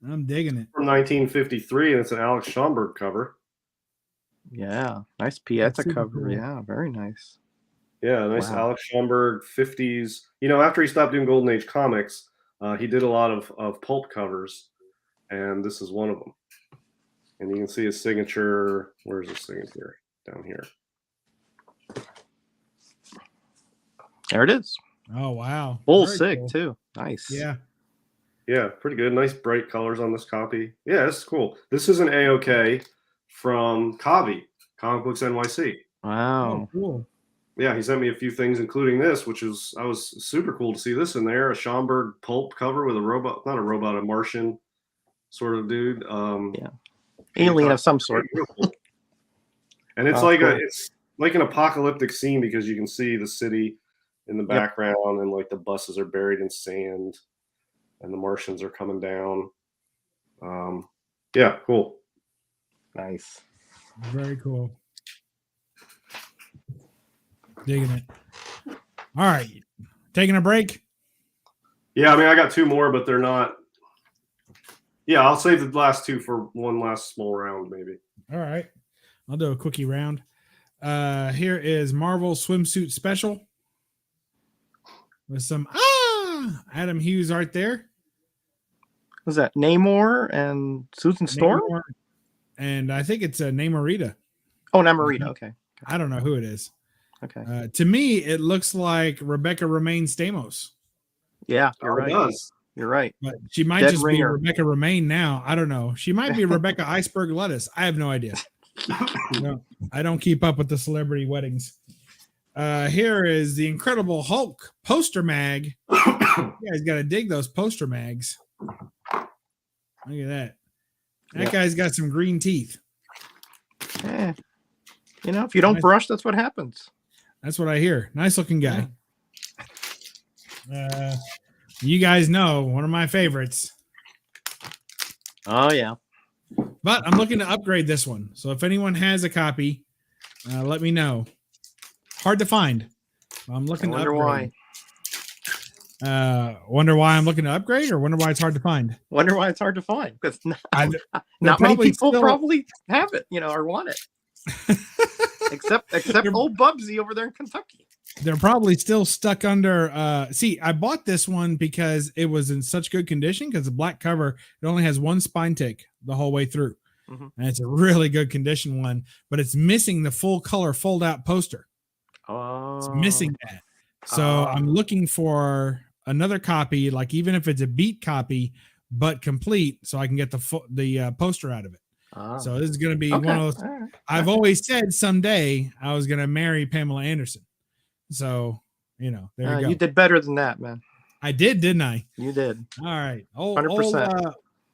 I'm digging it. from 1953, and it's an Alex Schomburg cover. Yeah. Nice Pieta super cover. cool. Yeah. Very nice. Yeah, nice Wow. Alex Schomburg 50s. You know, after he stopped doing Golden Age comics, he did a lot of pulp covers, and this is one of them. And you can see his signature. Where's his signature? Down here. There it is. Oh, wow. Full Very sig cool. too. Nice. Yeah. Yeah, pretty good. Nice bright colors on this copy. Yeah, this is cool. This is an AOK from Kavi, Comic Books NYC. Wow. Oh, cool. Yeah, he sent me a few things, including this, which I was super cool to see this in there. A Schomburg pulp cover with a robot, not a robot, a Martian sort of dude. Yeah. Alien of some sort. And it's Oh, like cool. it's like an apocalyptic scene because you can see the city in the background and like the buses are buried in sand and the Martians are coming down. Yeah, cool. Nice. Very cool. Digging it. All right. Taking a break? Yeah, I mean, I got two more, but they're not. Yeah, I'll save the last two for one last small round, maybe. All right. I'll do a quickie round. Here is Marvel Swimsuit Special with some Adam Hughes art there. Was that Namor and Susan Storm? Namor, and I think it's Namorita. Oh, Namorita. Okay. I don't know who it is. Okay. To me, it looks like Rebecca Romaine Stamos. Yeah, you're Oh, it right. does. You're right. But she might Dead just ringer. be Rebecca Romaine now. I don't know. She might be Rebecca Iceberg Lettuce. I have no idea. No, I don't keep up with the celebrity weddings. Here is the Incredible Hulk poster mag. You guys got to dig those poster mags. Look at that. That guy's got some green teeth. Eh. You know, if you don't brush, that's what happens. That's what I hear. Nice looking guy. You guys know one of my favorites. Oh, yeah. But I'm looking to upgrade this one. So if anyone has a copy, let me know. Hard to find. I'm looking to upgrade. Wonder why I'm looking to upgrade, or wonder why it's hard to find? Wonder why it's hard to find. Because not many probably people still- probably have it, you know, or want it. except old Bubsy over there in Kentucky. They're probably still stuck under. See, I bought this one because it was in such good condition because the black cover, it only has one spine tick the whole way through. Mhm. And it's a really good condition one, but it's missing the full color fold out poster. Oh. It's missing that. So I'm looking for another copy, like even if it's a beat copy, but complete, so I can get the poster out of it. So this is going to be one of those. Right. I've always said someday I was going to marry Pamela Anderson. So, you know, there you go. You did better than that, man. I did, didn't I? You did. All right. 100%.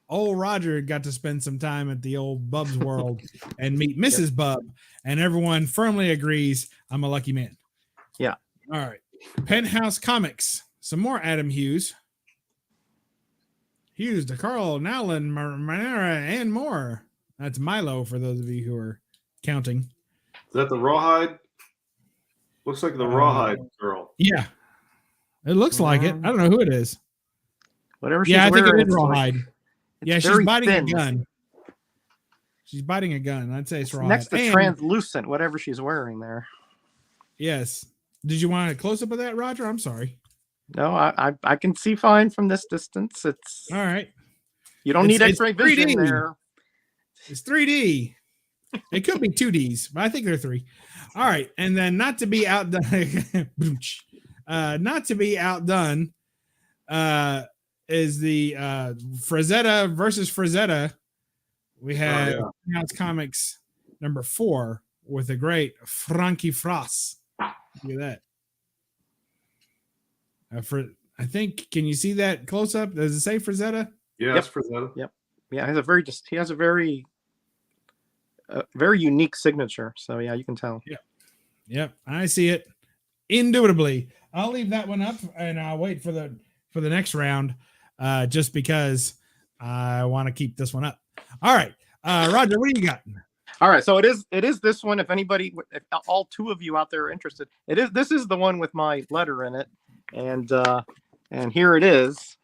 Old Roger got to spend some time at the old BUB'S world and meet Mrs. Bub, and everyone firmly agrees I'm a lucky man. Yeah. All right. Penthouse Comics. Some more Adam Hughes. Hughes, DeCarl, Nowlin, Manera, and more. That's Milo for those of you who are counting. Is that the Rawhide? Looks like the Rawhide girl. Yeah. It looks like it. I don't know who it is. Whatever she's Yeah, I think wearing, it is Rawhide. Yeah, she's very biting thin. a gun. She's biting a gun. I'd say it's Rawhide. Next to And- translucent, whatever she's wearing there. Yes. Did you want a close up of that, Roger? I'm sorry. No, I can see fine from this distance. It's All right. you don't It's- need it's X-ray vision 3D. there. It's 3D. It could be 2Ds, but I think they're 3. All right. And then not to be outdone, is the Frazetta versus Frazetta. We have House Comics number 4 with the great Frankie Frost. Look at that. I think, can you see that close up? Does it say Frazetta? Yeah, Yep. it's Frazetta. Yeah, he has a very a very unique signature. So yeah, you can tell. Yep, I see it. Indubitably. I'll leave that one up and I'll wait for the next round, just because I want to keep this one up. All right, Roger, what do you got? All right, so it is this one. If anybody, if all two of you out there are interested, this is the one with my letter in it, and here it is.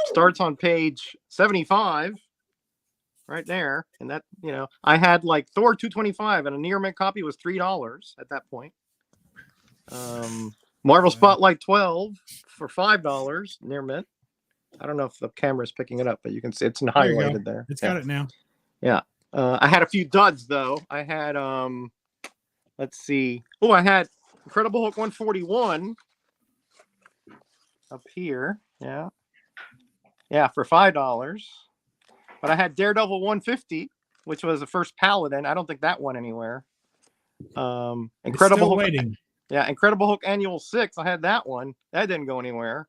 Starts on page 75, right there, and that, you know, I had like Thor 225, and a near mint copy was $3 at that point. Marvel Spotlight 12 for $5 near mint. I don't know if the camera is picking it up, but you can see it's highlighted there. It's got it now. Yeah. I had a few duds though. I had let's see. Oh, I had Incredible Hulk 141 up here. Yeah. Yeah, for $5. But I had Daredevil 150, which was the first Paladin. I don't think that went anywhere. Incredible Hulk. Waiting. Yeah, Incredible Hulk Annual 6. I had that one. That didn't go anywhere.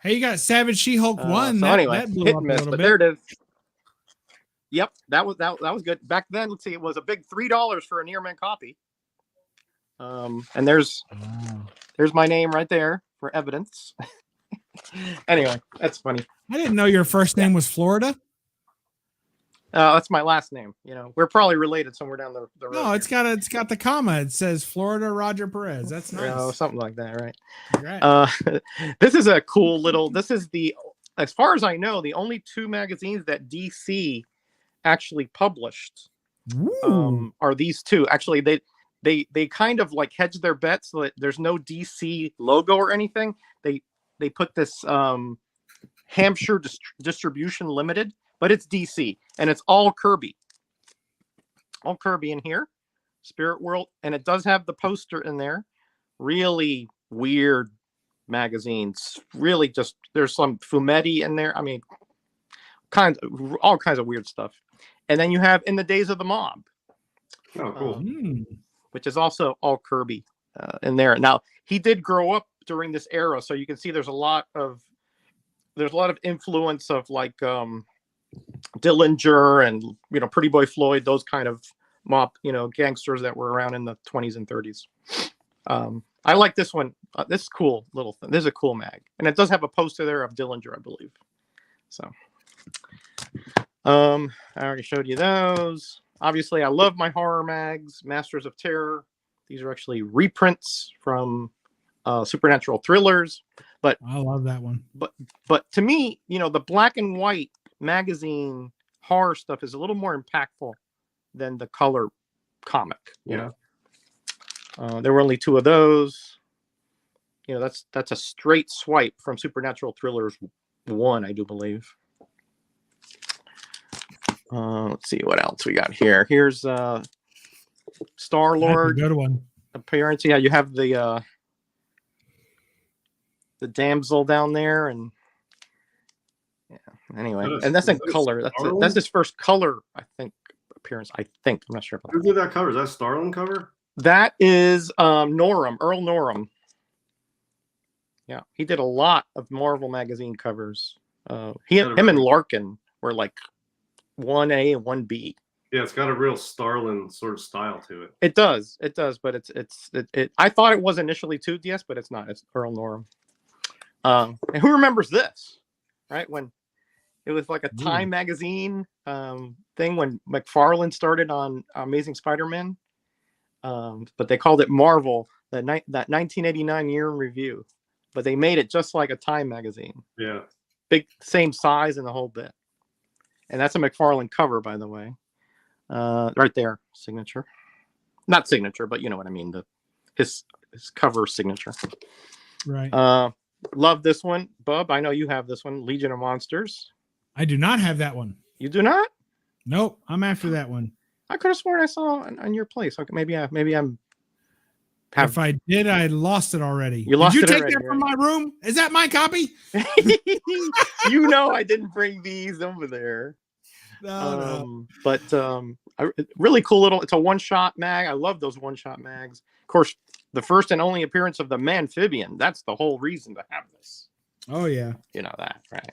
Hey, you got Savage She-Hulk 1. So anyway, that blew hit up and a miss, little but bit. there it is. Yep, that was good. Back then, let's see, it was a big $3 for a near mint copy. And there's my name right there for evidence. Anyway, that's funny. I didn't know your first name was Florida. That's my last name. You know, we're probably related somewhere down the road. No, it's got the comma. It says Florida Roger Perez. That's nice. Something like that, right? Right. This is a cool little. This is as far as I know, the only two magazines that DC actually published are these two. Actually, they kind of like hedge their bets so that there's no DC logo or anything. They put this Hampshire Distribution Limited, but it's DC, and it's all Kirby. All Kirby in here, Spirit World, and it does have the poster in there. Really weird magazines. Really just, there's some Fumetti in there. I mean, all kinds of weird stuff. And then you have In the Days of the Mob. Oh, cool. Which is also all Kirby in there. Now, he did grow up during this era, so you can see there's a lot of influence of like Dillinger and, you know, Pretty Boy Floyd, those kind of mob, you know, gangsters that were around in the 20s and 30s. I like this one. This is cool little thing. This is a cool mag, and it does have a poster there of Dillinger, I believe. So, I already showed you those. Obviously, I love my horror mags. Masters of Terror. These are actually reprints from Supernatural Thrillers. But I love that one. But to me, you know, the black and white magazine horror stuff is a little more impactful than the color comic. You know, there were only two of those. You know, that's a straight swipe from Supernatural Thrillers 1, I do believe. Let's see what else we got here. Here's Star-Lord. Good one. Appearance. Yeah, you have the damsel down there, and anyway, and that's in color. That's his first color, I think, appearance. I think, I'm not sure about Who did that cover? Is that Starlin cover? that. Is Norum, Earl Norum. Yeah, he did a lot of Marvel magazine covers. Him and Larkin were like 1A and 1B. Yeah, it's got a real Starlin sort of style to it. It does, but it's I thought it was initially 2DS, but it's not. It's Earl Norum. And who remembers this, right? When it was like a Time magazine thing when McFarlane started on Amazing Spider-Man, but they called it Marvel, that 1989 year in review, but they made it just like a Time magazine. Yeah, big, same size and the whole bit. And that's a McFarlane cover, by the way. Right there, signature. Not signature, but you know what I mean. His cover signature. Right. Love this one, Bub. I know you have this one, Legion of Monsters. I do not have that one. You do not? Nope. I'm after that one. I could have sworn I saw on your place. Okay, maybe I'm. If I did, I lost it already. You lost did you it take already, that from right? my room? Is that my copy? You know I didn't bring these over there. No. But really cool little. It's a one-shot mag. I love those one-shot mags. Of course, the first and only appearance of the Manphibian. That's the whole reason to have this. Oh yeah. You know that, right?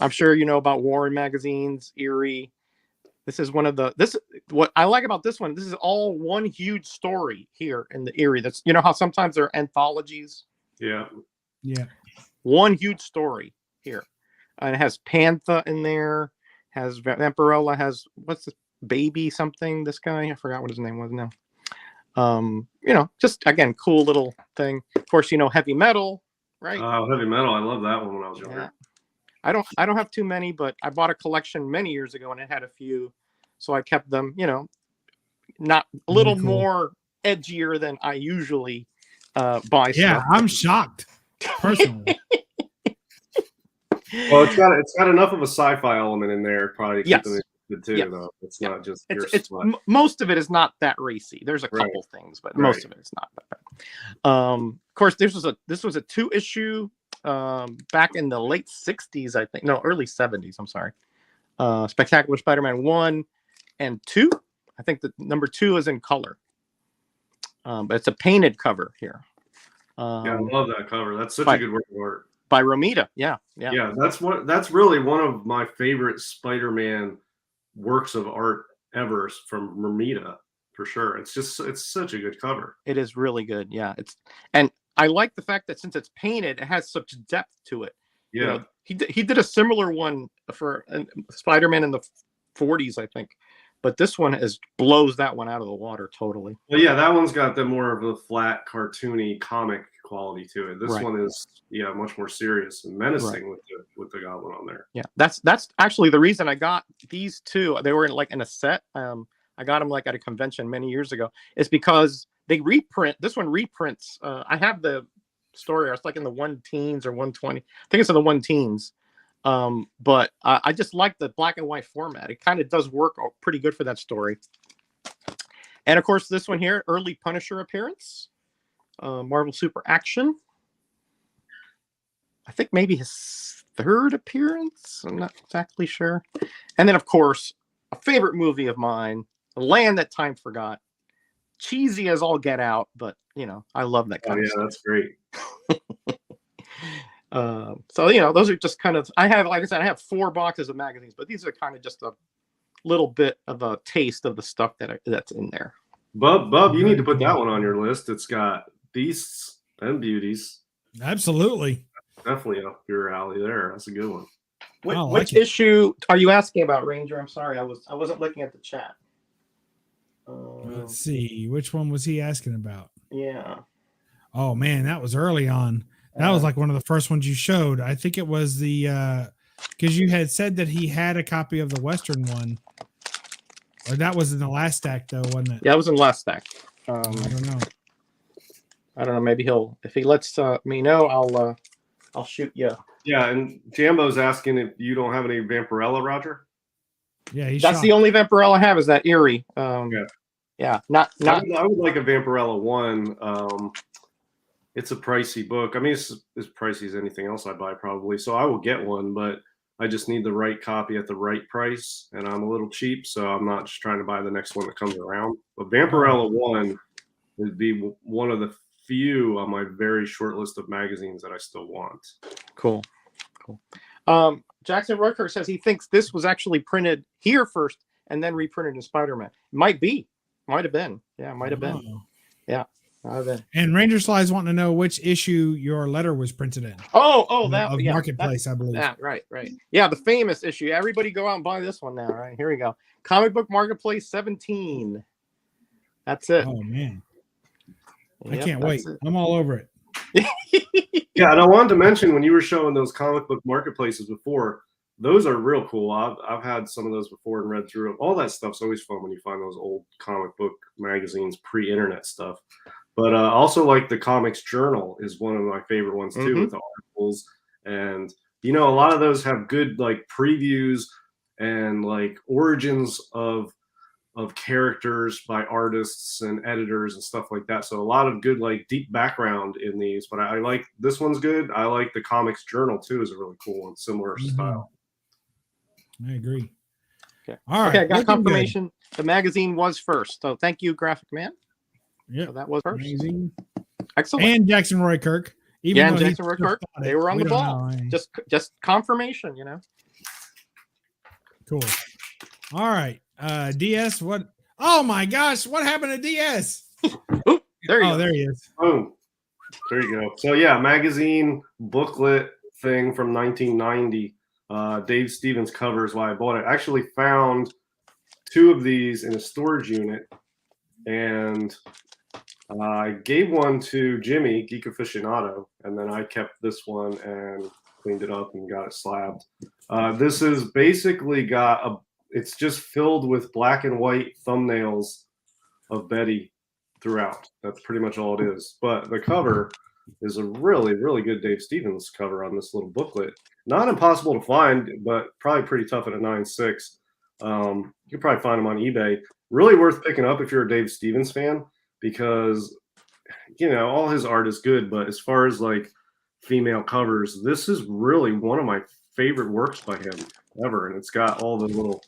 I'm sure you know about Warren magazines, Eerie. This is one of the what I like about this one. This is all one huge story here in the Erie. That's how sometimes there are anthologies. Yeah. Yeah. One huge story here, and it has Panther in there. Has Vampirella. Has what's this baby something? This guy I forgot what his name was now. Just again cool little thing. Of course, heavy metal, right? Heavy metal. I love that one when I was younger. Yeah. I don't have too many, but I bought a collection many years ago and it had a few, so I kept them. Not a little cool. more edgier than I usually buy. Yeah, stuff. I'm shocked personally. Well, it's got enough of a sci-fi element in there, probably to keep them interested too. Yes. Though it's not just most of it is not that racy. There's a couple things, but most of it is not that bad. Of course, this was a 2-issue. Back in the late 60s, I think. No, early 70s. I'm sorry. Spectacular Spider-Man 1 and 2. I think the number 2 is in color. But it's a painted cover here. Yeah, I love that cover. That's such a good work of art. By Romita. Yeah. That's really one of my favorite Spider-Man works of art ever from Romita, for sure. It's such a good cover. It is really good. Yeah. And I like the fact that since it's painted, it has such depth to it. Yeah. He did a similar one for Spider-Man in the 40s, I think. But this one blows that one out of the water totally. Well, yeah, that one's got the more of a flat, cartoony comic quality to it. This one is much more serious and menacing with the Goblin on there. Yeah, that's actually the reason I got these two. They were in a set. I got them at a convention many years ago. It's because they reprint. This one reprints. I have the story. It's in the 1-teens or 120. I think it's in the 1-teens. But I just like the black and white format. It kind of does work pretty good for that story. And of course, this one here, early Punisher appearance, Marvel Super Action. I think maybe his 3rd appearance. I'm not exactly sure. And then, of course, a favorite movie of mine, The Land That Time Forgot. Cheesy as all get out, but I love that kind of stuff. That's great. So those are just kind of. I have, like I said, I have 4 boxes of magazines, but these are kind of just a little bit of a taste of the stuff that's in there. Bub, you need to put that one on your list. It's got Beasts and Beauties. Absolutely. Definitely up your alley there. That's a good one. Which issue are you asking about, Ranger? I'm sorry, I wasn't looking at the chat. Let's see. Which one was he asking about? Yeah. Oh man, that was early on. That was one of the first ones you showed. I think it was the because you had said that he had a copy of the Western one. Or that was in the last stack though, wasn't it? Yeah, it was in the last stack. I don't know. Maybe if he lets me know, I'll shoot you. Yeah, and Jambo's asking if you don't have any Vampirella, Roger. Yeah, that's the only Vampirella I have is that Erie. Yeah, not. I would like a Vampirella 1. It's a pricey book. I mean, it's as pricey as anything else I buy probably. So I will get one, but I just need the right copy at the right price, and I'm a little cheap, so I'm not just trying to buy the next one that comes around. But Vampirella 1 would be one of the few on my very short list of magazines that I still want. Cool. Jackson Roykirk says he thinks this was actually printed here first and then reprinted in Spider-Man. Might have been. Yeah, might have been. Yeah. And Ranger Sly's wanting to know which issue your letter was printed in. Of Marketplace, I believe. Right. Yeah, the famous issue. Everybody go out and buy this one now, right? Here we go. Comic Book Marketplace 17. That's it. Oh man. I can't wait. I'm all over it. Yeah, and I wanted to mention when you were showing those comic book marketplaces before, those are real cool. I've had some of those before and read through them. All that stuff's always fun when you find those old comic book magazines, pre-internet stuff. But also like the Comics Journal is one of my favorite ones too, with the articles. And a lot of those have good previews and origins of characters by artists and editors and stuff like that. So a lot of good deep background in these. But I like this one's good. I like the Comics Journal too, is a really cool one, similar style. I agree. Okay. All right. Okay, I got confirmation. Good. The magazine was first. So thank you, Graphic Man. Yeah, so that was first. Amazing. Excellent. And Jackson Roykirk. And Jackson Roykirk. They were on the ball. Just confirmation, Cool. All right. DS, what? Oh my gosh, what happened to DS? Oop, there you Oh, go. there he is. Oh, there you go. So yeah, magazine booklet thing from 1990. Dave Stevens cover is why I bought it. I actually found 2 of these in a storage unit, and I gave one to Jimmy, Geek Aficionado, and then I kept this one and cleaned it up and got it slabbed. This is basically it's just filled with black and white thumbnails of Betty throughout. That's pretty much all it is. But the cover is a really, really good Dave Stevens cover on this little booklet. Not impossible to find, but probably pretty tough at a 9.6. You can probably find them on eBay. Really worth picking up if you're a Dave Stevens fan, because all his art is good, but as far as like female covers, this is really one of my favorite works by him ever. And it's got all the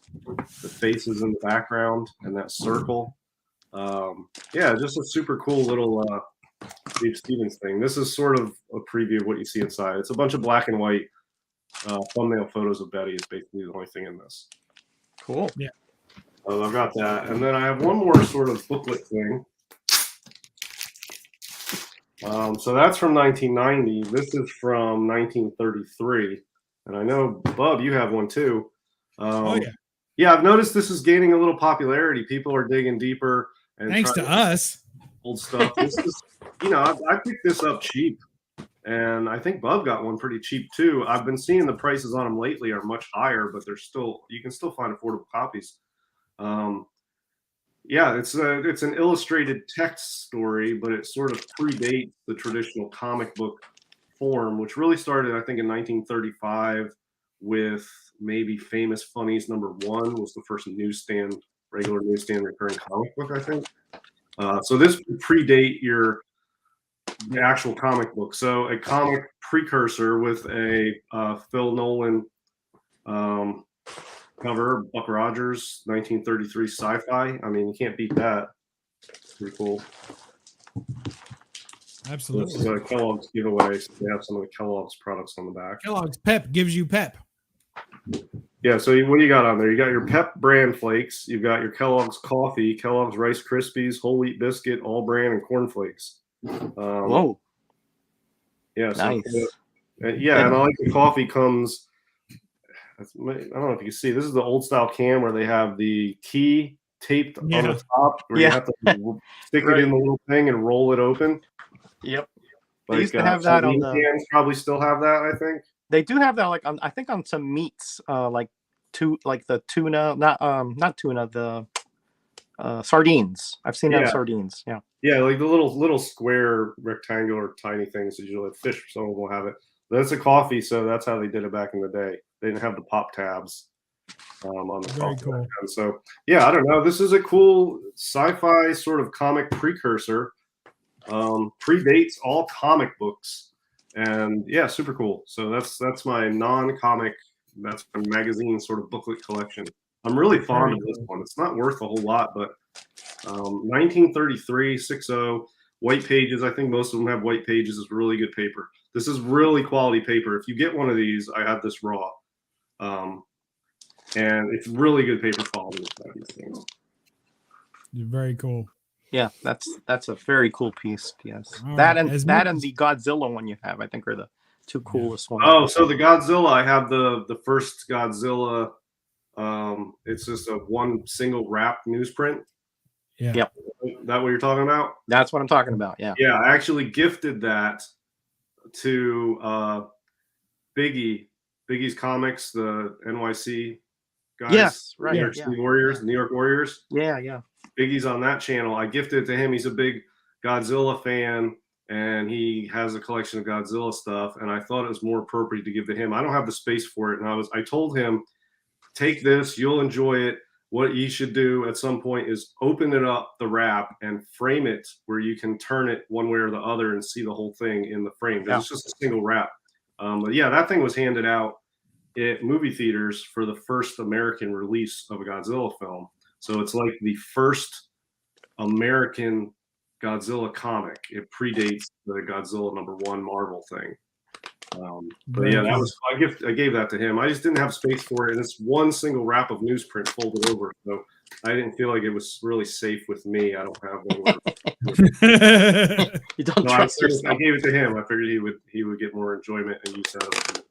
faces in the background and that circle. Just a super cool little Dave Stevens thing. This is sort of a preview of what you see inside. It's a bunch of black and white thumbnail photos of Betty is basically the only thing in this. Cool. Yeah. I've got that. And then I have one more sort of booklet thing. So that's from 1990. This is from 1933. And I know, Bub, you have one too. Oh, yeah. Yeah, I've noticed this is gaining a little popularity. People are digging deeper. And Thanks to us. Old stuff. This is, I picked this up cheap. And I think Bub got one pretty cheap too. I've been seeing the prices on them lately are much higher, but you can still find affordable copies. It's an illustrated text story, but it sort of predates the traditional comic book form, which really started, I think, in 1935 with maybe Famous Funnies #1 was the first regular newsstand recurring comic book, I think. So this would predate the actual comic book. So a comic precursor with a Phil Nolan cover, Buck Rogers, 1933 sci-fi. I mean, you can't beat that. Pretty cool. Absolutely. This is a Kellogg's giveaway. So they have some of the Kellogg's products on the back. Kellogg's Pep gives you pep. Yeah, so what do you got on there? You got your Pep brand flakes. You've got your Kellogg's coffee, Kellogg's Rice Krispies, whole wheat biscuit, all brand, and corn flakes. Whoa. Yeah. So Nice. and I like the coffee comes. I don't know if you can see. This is the old style can where they have the key taped on the top, where you have to stick it in the little thing and roll it open. Yep. Like, They used to have that on the cans probably still have that, I think. They do have that, like I think on some meats, like the tuna, not tuna, the sardines. I've seen that on sardines. Yeah. Yeah, like the little square rectangular tiny things that usually fish. Some of them will have it. That's a coffee, so that's how they did it back in the day. They didn't have the pop tabs on the Very coffee. cool. So I don't know. This is a cool sci-fi sort of comic precursor. Predates all comic books. And super cool. So that's my non-comic, that's my magazine sort of booklet collection. I'm really fond of this one. It's not worth a whole lot, but 1933 60 white pages. I think most of them have white pages. It's really good paper. This is really quality paper. If you get one of these, I have this raw, and it's really good paper quality. Very cool. Yeah, that's a very cool piece. Yes, All that right. and the Godzilla one you have, I think, are the two coolest ones. Oh, so the Godzilla, I have the first Godzilla. It's just a one single wrap newsprint. Yeah. Yep. That what you're talking about? That's what I'm talking about. Yeah. Yeah, I actually gifted that to Biggie's Comics, the NYC guys. Yes, right. New York City Warriors, New York Warriors. Yeah. Biggie's on that channel. I gifted it to him. He's a big Godzilla fan, and he has a collection of Godzilla stuff. And I thought it was more appropriate to give to him. I don't have the space for it, and I told him, take this. You'll enjoy it. What you should do at some point is open it up, the wrap, and frame it where you can turn it one way or the other and see the whole thing in the frame. It's just a single wrap. But that thing was handed out at movie theaters for the first American release of a Godzilla film. So it's like the first American Godzilla comic. It predates the Godzilla #1 Marvel thing. That was I gave that to him. I just didn't have space for it, and it's one single wrap of newsprint folded over. So I didn't feel like it was really safe with me. I don't have one. You don't No, I trust yourself. gave it to him. I figured he would get more enjoyment and use out of it.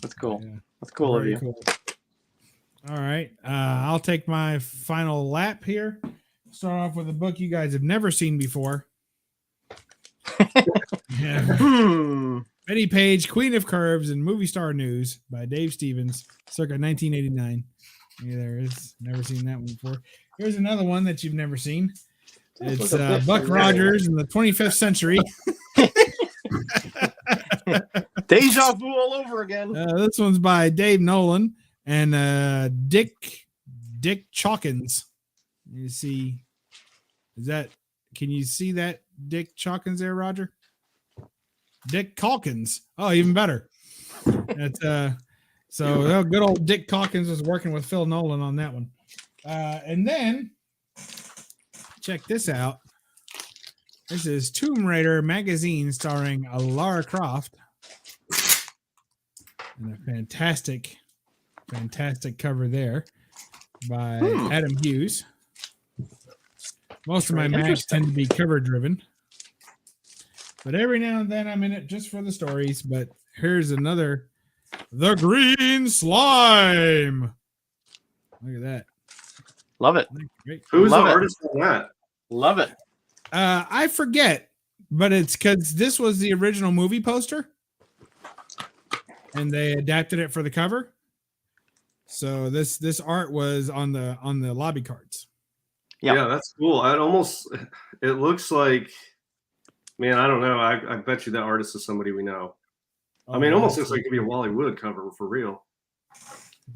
That's cool. Yeah. That's cool of Very you. cool. All right. I'll take my final lap here. Start off with a book you guys have never seen before. Yeah. Betty Page, Queen of Curves and Movie Star News by Dave Stevens, circa 1989. Yeah, there is. Never seen that one before. Here's another one that you've never seen. It's Buck Rogers in the 25th century. Deja vu all over again. This one's by Dave Nolan and Dick Chalkins. You see, can you see that Dick Chalkins there, Roger? Dick Calkins. Oh, even better. That's so good old Dick Calkins was working with Phil Nolan on that one. And then check this out. This is Tomb Raider magazine starring Lara Croft. And a fantastic cover there by Adam Hughes. Most of my mags tend to be cover driven. But every now and then I'm in it just for the stories. But here's another, The Green Slime. Look at that. Love it. Great. Who's Love the it. artist on that? Love it. I forget, but it's because this was the original movie poster. And they adapted it for the cover. So this art was on the lobby cards. Yeah. Yeah, that's cool. It looks like, man, I don't know. I bet you that artist is somebody we know. I mean, it almost looks like it could be a Wally Wood cover for real.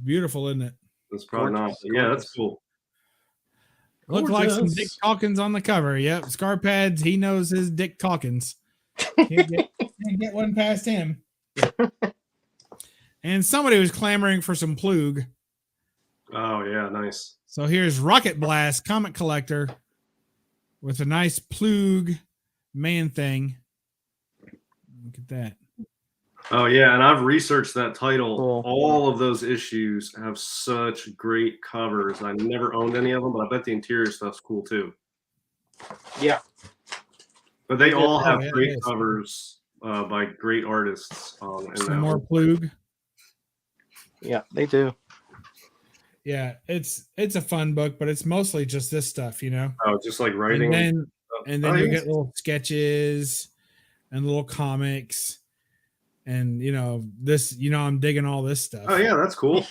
Beautiful, isn't it? That's probably not. Gorgeous, But yeah, gorgeous. that's cool. Look like some Dick Calkins on the cover. Yep, Scar Pads. He knows his Dick Calkins. Can't get one past him. And somebody was clamoring for some Plug. Oh yeah, nice. So here's Rocket Blast, Comic Collector, with a nice Plug man thing. Look at that. Oh yeah, and I've researched that title. Cool. All of those issues have such great covers. I never owned any of them, but I bet the interior stuff's cool too. Yeah. But they all Oh, have yeah, great it is. covers by great artists. In Some that more one. Plug. Yeah, they do. Yeah, it's a fun book, but it's mostly just this stuff, you know. Oh, just like writing. And then Oh, you yeah. get little sketches and little comics, and I'm digging all this stuff. Oh yeah, that's cool.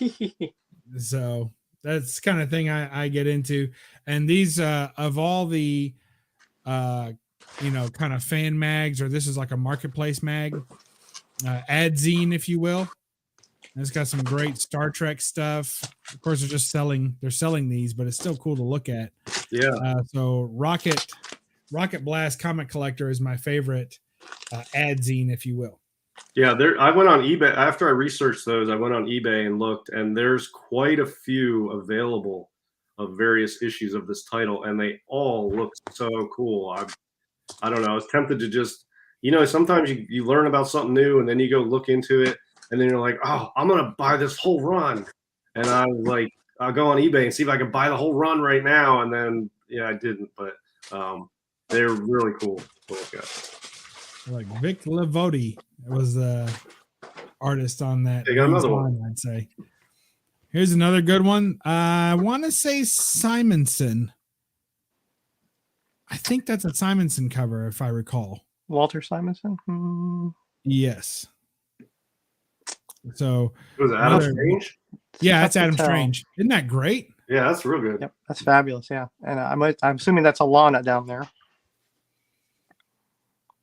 So that's the kind of thing I get into. And these of all the kind of fan mags, or this is like a marketplace mag, ad zine, if you will. And it's got some great Star Trek stuff. Of course, they're selling these, but it's still cool to look at. Yeah. So Rocket Blast Comic Collector is my favorite ad zine, if you will. Yeah, I went on eBay after I researched those. I went on eBay and looked, and there's quite a few available of various issues of this title, and they all look so cool. I don't know. I was tempted to just, sometimes you learn about something new, and then you go look into it, and then you're like, oh, I'm gonna buy this whole run, and I was like, I'll go on eBay and see if I can buy the whole run right now, and then I didn't, but they're really cool to look at. Like Vic Levoti was the artist on that. They got another one. I'd say. Here's another good one. I want to say Simonson. I think that's a Simonson cover, if I recall. Walter Simonson? Yes. So Was it Adam Strange? Yeah, that's Tough to Adam tell. Strange. Isn't that great? Yeah, that's real good. Yep, that's fabulous. Yeah, and I'm assuming that's Alana down there.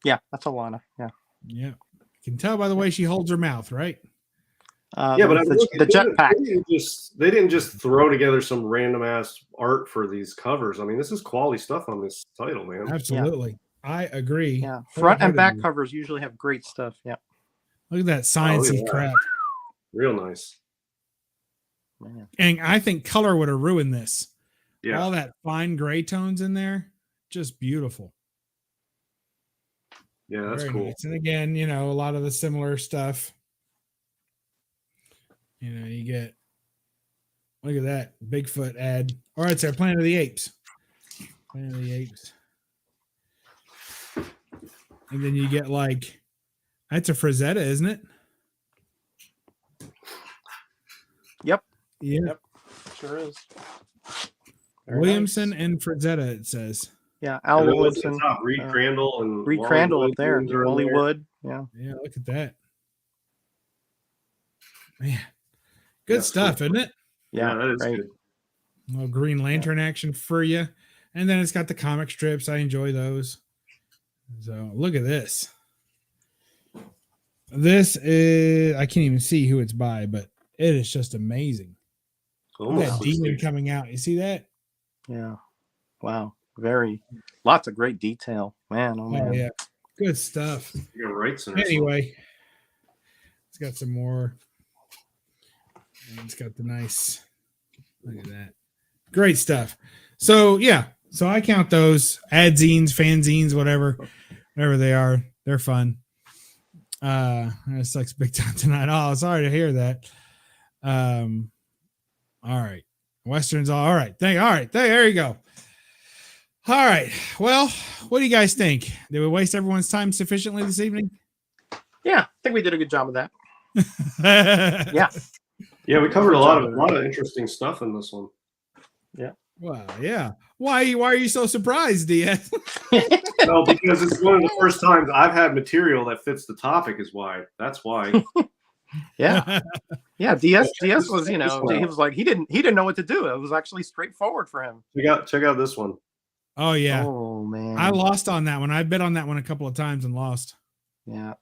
Yeah, that's Alana. Yeah. Yeah. You can tell by the way she holds her mouth, right? Yeah, but the jetpack. They didn't just throw together some random ass art for these covers. I mean, this is quality stuff on this title, man. Absolutely. I agree. Yeah, front and back Wholeheartedly. covers usually have great stuff. Yeah. Look at that sciencey yeah. crap. Real nice. Man. And I think color would have ruined this. Yeah. All that fine gray tones in there, just beautiful. Yeah, that's Very cool. nice. And again, a lot of the similar stuff. You get, look at that Bigfoot ad Or it's a Planet of the Apes. Planet of the Apes. And then you get like, that's a Frazetta, isn't it? Yep. Yep. Sure is. Williamson Nice. and Frazetta, it says. Yeah, Al And then what's Williamson. at the top? Reed Crandall and Reed Wally Crandall Wood up there. are in there. Wally Wood. Yeah. Yeah, look at that. Man. Good Yeah, stuff, cool. isn't it? Yeah, that is right. good. A little Green Lantern action for you. And then it's got the comic strips. I enjoy those. So look at this. This is, I can't even see who it's by, but it is just amazing. Look at that demon coming out. You see that? Yeah. Wow. Lots of great detail. Man, oh man. Oh, yeah. Good stuff. You're right. Anyway, it's got some more. And it's got the nice, look at that. Great stuff. So, yeah. So I count those ad zines, fanzines, whatever they are. They're fun. It sucks big time tonight. Oh, sorry to hear that. All right. Western's all right. There you go. All right. Well, what do you guys think? Did we waste everyone's time sufficiently this evening? Yeah, I think we did a good job of that. Yeah. Yeah, we covered a lot of interesting stuff in this one. Yeah. Well, yeah. Why are you so surprised, DS? No, because it's one of the first times I've had material that fits the topic. Is why. That's why. Yeah. Yeah. DS was, he was like he didn't know what to do. It was actually straightforward for him. Check out this one. Oh yeah. Oh man. I lost on that one. I bet on that one a couple of times and lost. Yeah.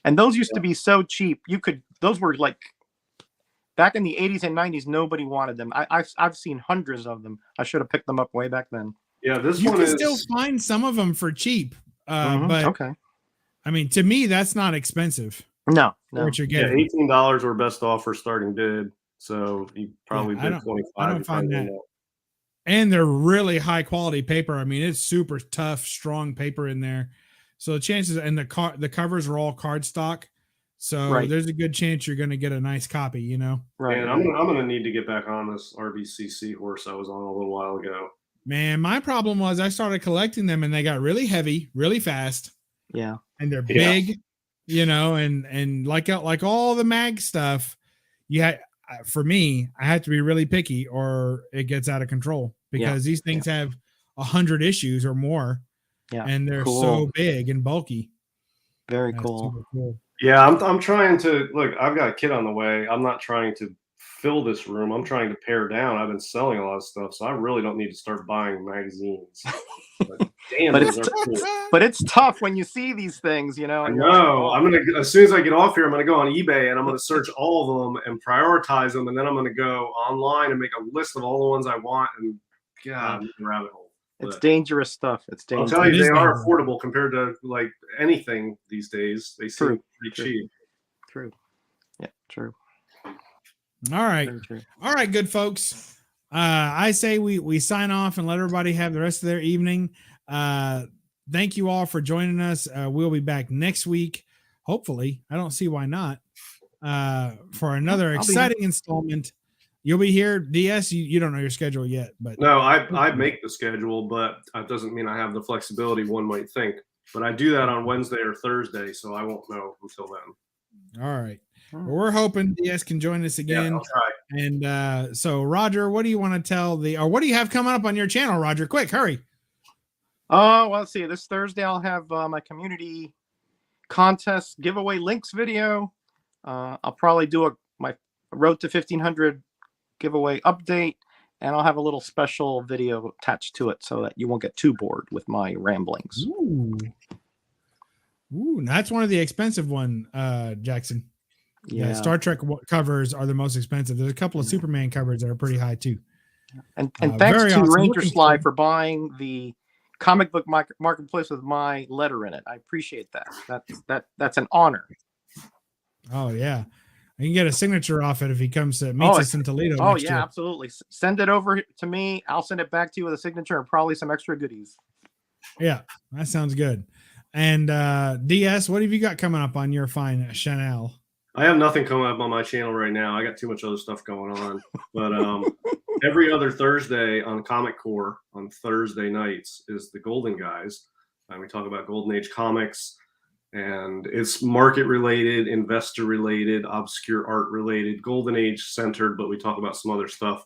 And those used to be so cheap. Those were like back in the 80s and 90s, nobody wanted them. I've seen hundreds of them. I should have picked them up way back then. Yeah, you can still find some of them for cheap. But okay. I mean, to me, that's not expensive. No. What you're getting. Yeah, $18 were best offer starting bid. So you probably bid 25. I don't find that. And they're really high quality paper. I mean, it's super tough, strong paper in there. So the chances, and the covers are all cardstock. So there's a good chance you're going to get a nice copy, Right. And I'm going to need to get back on this RBCC horse I was on a little while ago. Man, my problem was I started collecting them and they got really heavy, really fast. Yeah. And they're big, and like all the mag stuff, for me, I have to be really picky or it gets out of control because these things have 100 issues or more. Yeah. And they're so big and bulky. Very cool. Yeah, I'm trying to look. I've got a kid on the way. I'm not trying to fill this room. I'm trying to pare down. I've been selling a lot of stuff, so I really don't need to start buying magazines. But damn, but it's tough when you see these things, I know. I'm gonna, as soon as I get off here, I'm gonna go on eBay and I'm gonna search all of them and prioritize them, and then I'm gonna go online and make a list of all the ones I want. And God, rabbit hole. It's dangerous stuff. It's dangerous. I'll tell you, they are affordable compared to like anything these days. They seem pretty cheap. True. Yeah, true. All right. All right, good folks. I say we sign off and let everybody have the rest of their evening. Thank you all for joining us. We'll be back next week. Hopefully. I don't see why not. For another exciting installment. You'll be here, DS. You don't know your schedule yet, but no, I make the schedule, but that doesn't mean I have the flexibility one might think. But I do that on Wednesday or Thursday, so I won't know until then. All right. Well, we're hoping DS can join us again. Yeah, I'll try. And so, Roger, what do you want to tell or what do you have coming up on your channel, Roger? Quick, hurry. Oh, well, let's see. This Thursday, I'll have my community contest giveaway links video. I'll probably do my Road to 1500 giveaway update, and I'll have a little special video attached to it so that you won't get too bored with my ramblings. Ooh, that's one of the expensive one, Jackson. Yeah, Star Trek covers are the most expensive. There's a couple of Superman covers that are pretty high too. And thanks to awesome. Ranger Sly for buying the comic book marketplace with my letter in it. I appreciate that. That's an honor. Oh yeah. You can get a signature off it if he comes to meet us in Toledo. Oh, yeah, absolutely. Send it over to me. I'll send it back to you with a signature and probably some extra goodies. Yeah, that sounds good. And DS, what have you got coming up on your fine Chanel? I have nothing coming up on my channel right now. I got too much other stuff going on. But every other Thursday on Comic Core on Thursday nights is the Golden Guys. And we talk about Golden Age comics. And it's market related, investor related, obscure art related, Golden Age centered, but we talk about some other stuff.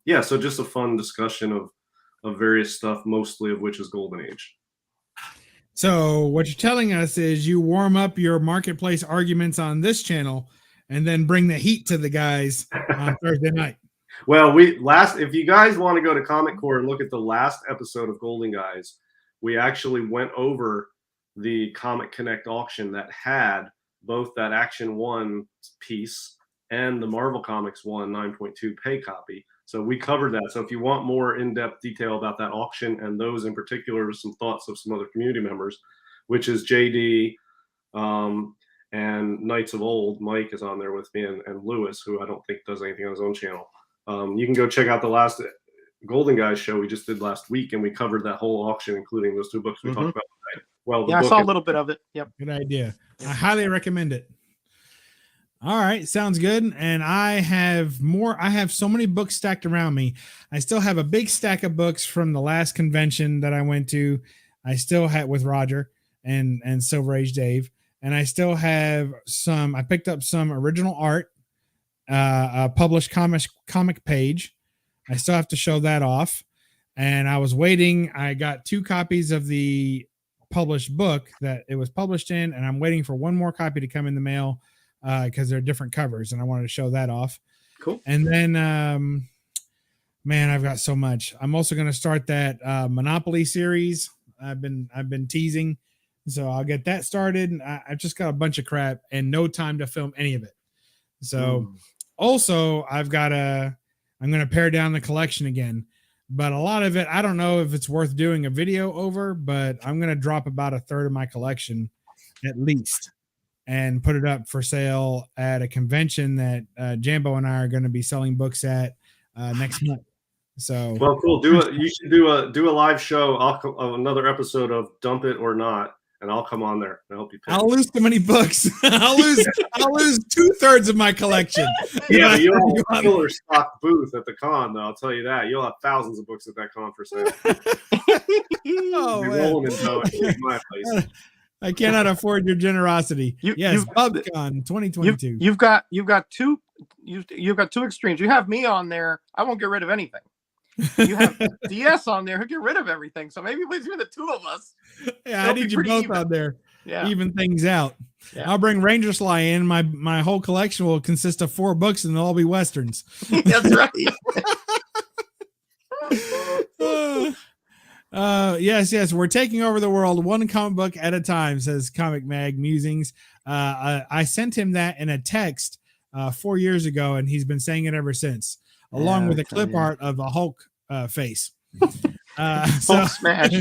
Yeah, so just a fun discussion of various stuff, mostly of which is Golden Age. So what you're telling us is you warm up your marketplace arguments on this channel and then bring the heat to the guys on Thursday night. Well, if you guys want to go to Comic Core and look at the last episode of Golden Guys, we actually went over the Comic Connect auction that had both that Action 1 piece and the Marvel Comics 1 9.2 pay copy. So we covered that. So if you want more in-depth detail about that auction and those in particular, some thoughts of some other community members, which is JD and Knights of Old, Mike is on there with me, and Lewis, who I don't think does anything on his own channel. You can go check out the last Golden Guys show we just did last week, and we covered that whole auction, including those two books we talked about today. Well, yeah, I saw a little bit of it. Yep. Good idea. I highly recommend it. All right. Sounds good. And I have more. I have so many books stacked around me. I still have a big stack of books from the last convention that I went to. I still had with Roger and Silver Age Dave. And I still have some, I picked up some original art, a published comic page. I still have to show that off. And I was waiting. I got 2 copies of the published book that it was published in, and I'm waiting for one more copy to come in the mail because they're different covers, and I wanted to show that off. Cool. And then, man, I've got so much. I'm also going to start that Monopoly series. I've been teasing, so I'll get that started. I've just got a bunch of crap and no time to film any of it. So also I'm going to pare down the collection again. But a lot of it, I don't know if it's worth doing a video over, but I'm going to drop about a third of my collection at least and put it up for sale at a convention that Jambo and I are going to be selling books at next month. So, well, cool. You should do a live show, another episode of Dump It or Not, and I'll come on there and help you pick. I'll lose so many books. I'll lose 2/3 of my colletion. Yeah, you'll have a killer stock booth at the con, though. I'll tell you that. You'll have thousands of books at that con for sale. Oh, rolling in my place. I cannot afford your generosity. Yes, BUB'S 2022. You've got two extremes. You have me on there. I won't get rid of anything. You have DS on there who get rid of everything. So maybe between the two of us. Yeah, I need you both out there. Yeah. Even things out. Yeah. I'll bring Ranger Sly in. My whole collection will consist of 4 books and they'll all be Westerns. That's right. Yes. We're taking over the world one comic book at a time, says Comic Mag Musings. I sent him that in a text 4 years ago, and he's been saying it ever since, along with a clip art of a Hulk face. Hulk smash.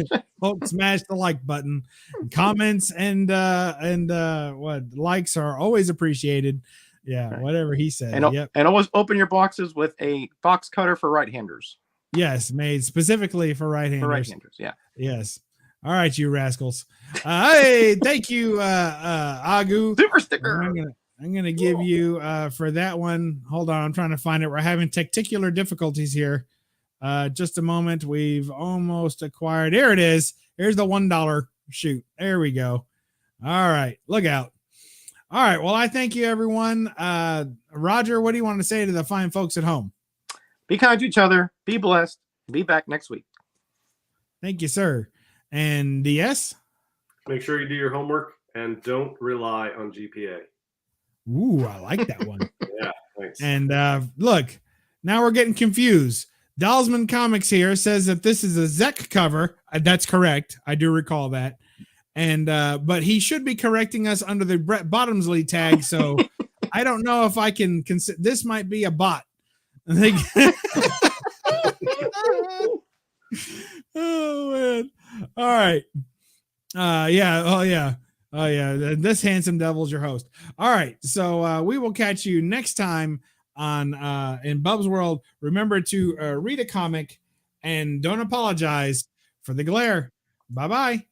Hulk smash the like button. Comments and what likes are always appreciated. Yeah, right. Whatever he said. And always open your boxes with a box cutter for right-handers. Yes, made specifically for right-handers. For right-handers, yeah. Yes. All right, you rascals. Hey, thank you, Agu. Super sticker. I'm gonna give you for that one. Hold on, I'm trying to find it. We're having tacticular difficulties here. Just a moment. We've almost acquired. Here it is. Here's the $1 shoot. There we go. All right, look out. All right. Well, I thank you, everyone. Roger, what do you want to say to the fine folks at home? Be kind to each other. Be blessed. Be back next week. Thank you, sir. And DS? Make sure you do your homework and don't rely on GPA. Ooh, I like that one. Yeah, thanks. And look, now we're getting confused. Dalsman Comics here says that this is a Zek cover. That's correct. I do recall that. And but he should be correcting us under the Brett Bottomsley tag. So I don't know if I can consider this might be a bot. Oh man. All right. Yeah. Oh yeah. This handsome devil's your host. All right. So we will catch you next time on in BUB'S World. Remember to read a comic and don't apologize for the glare. Bye-bye.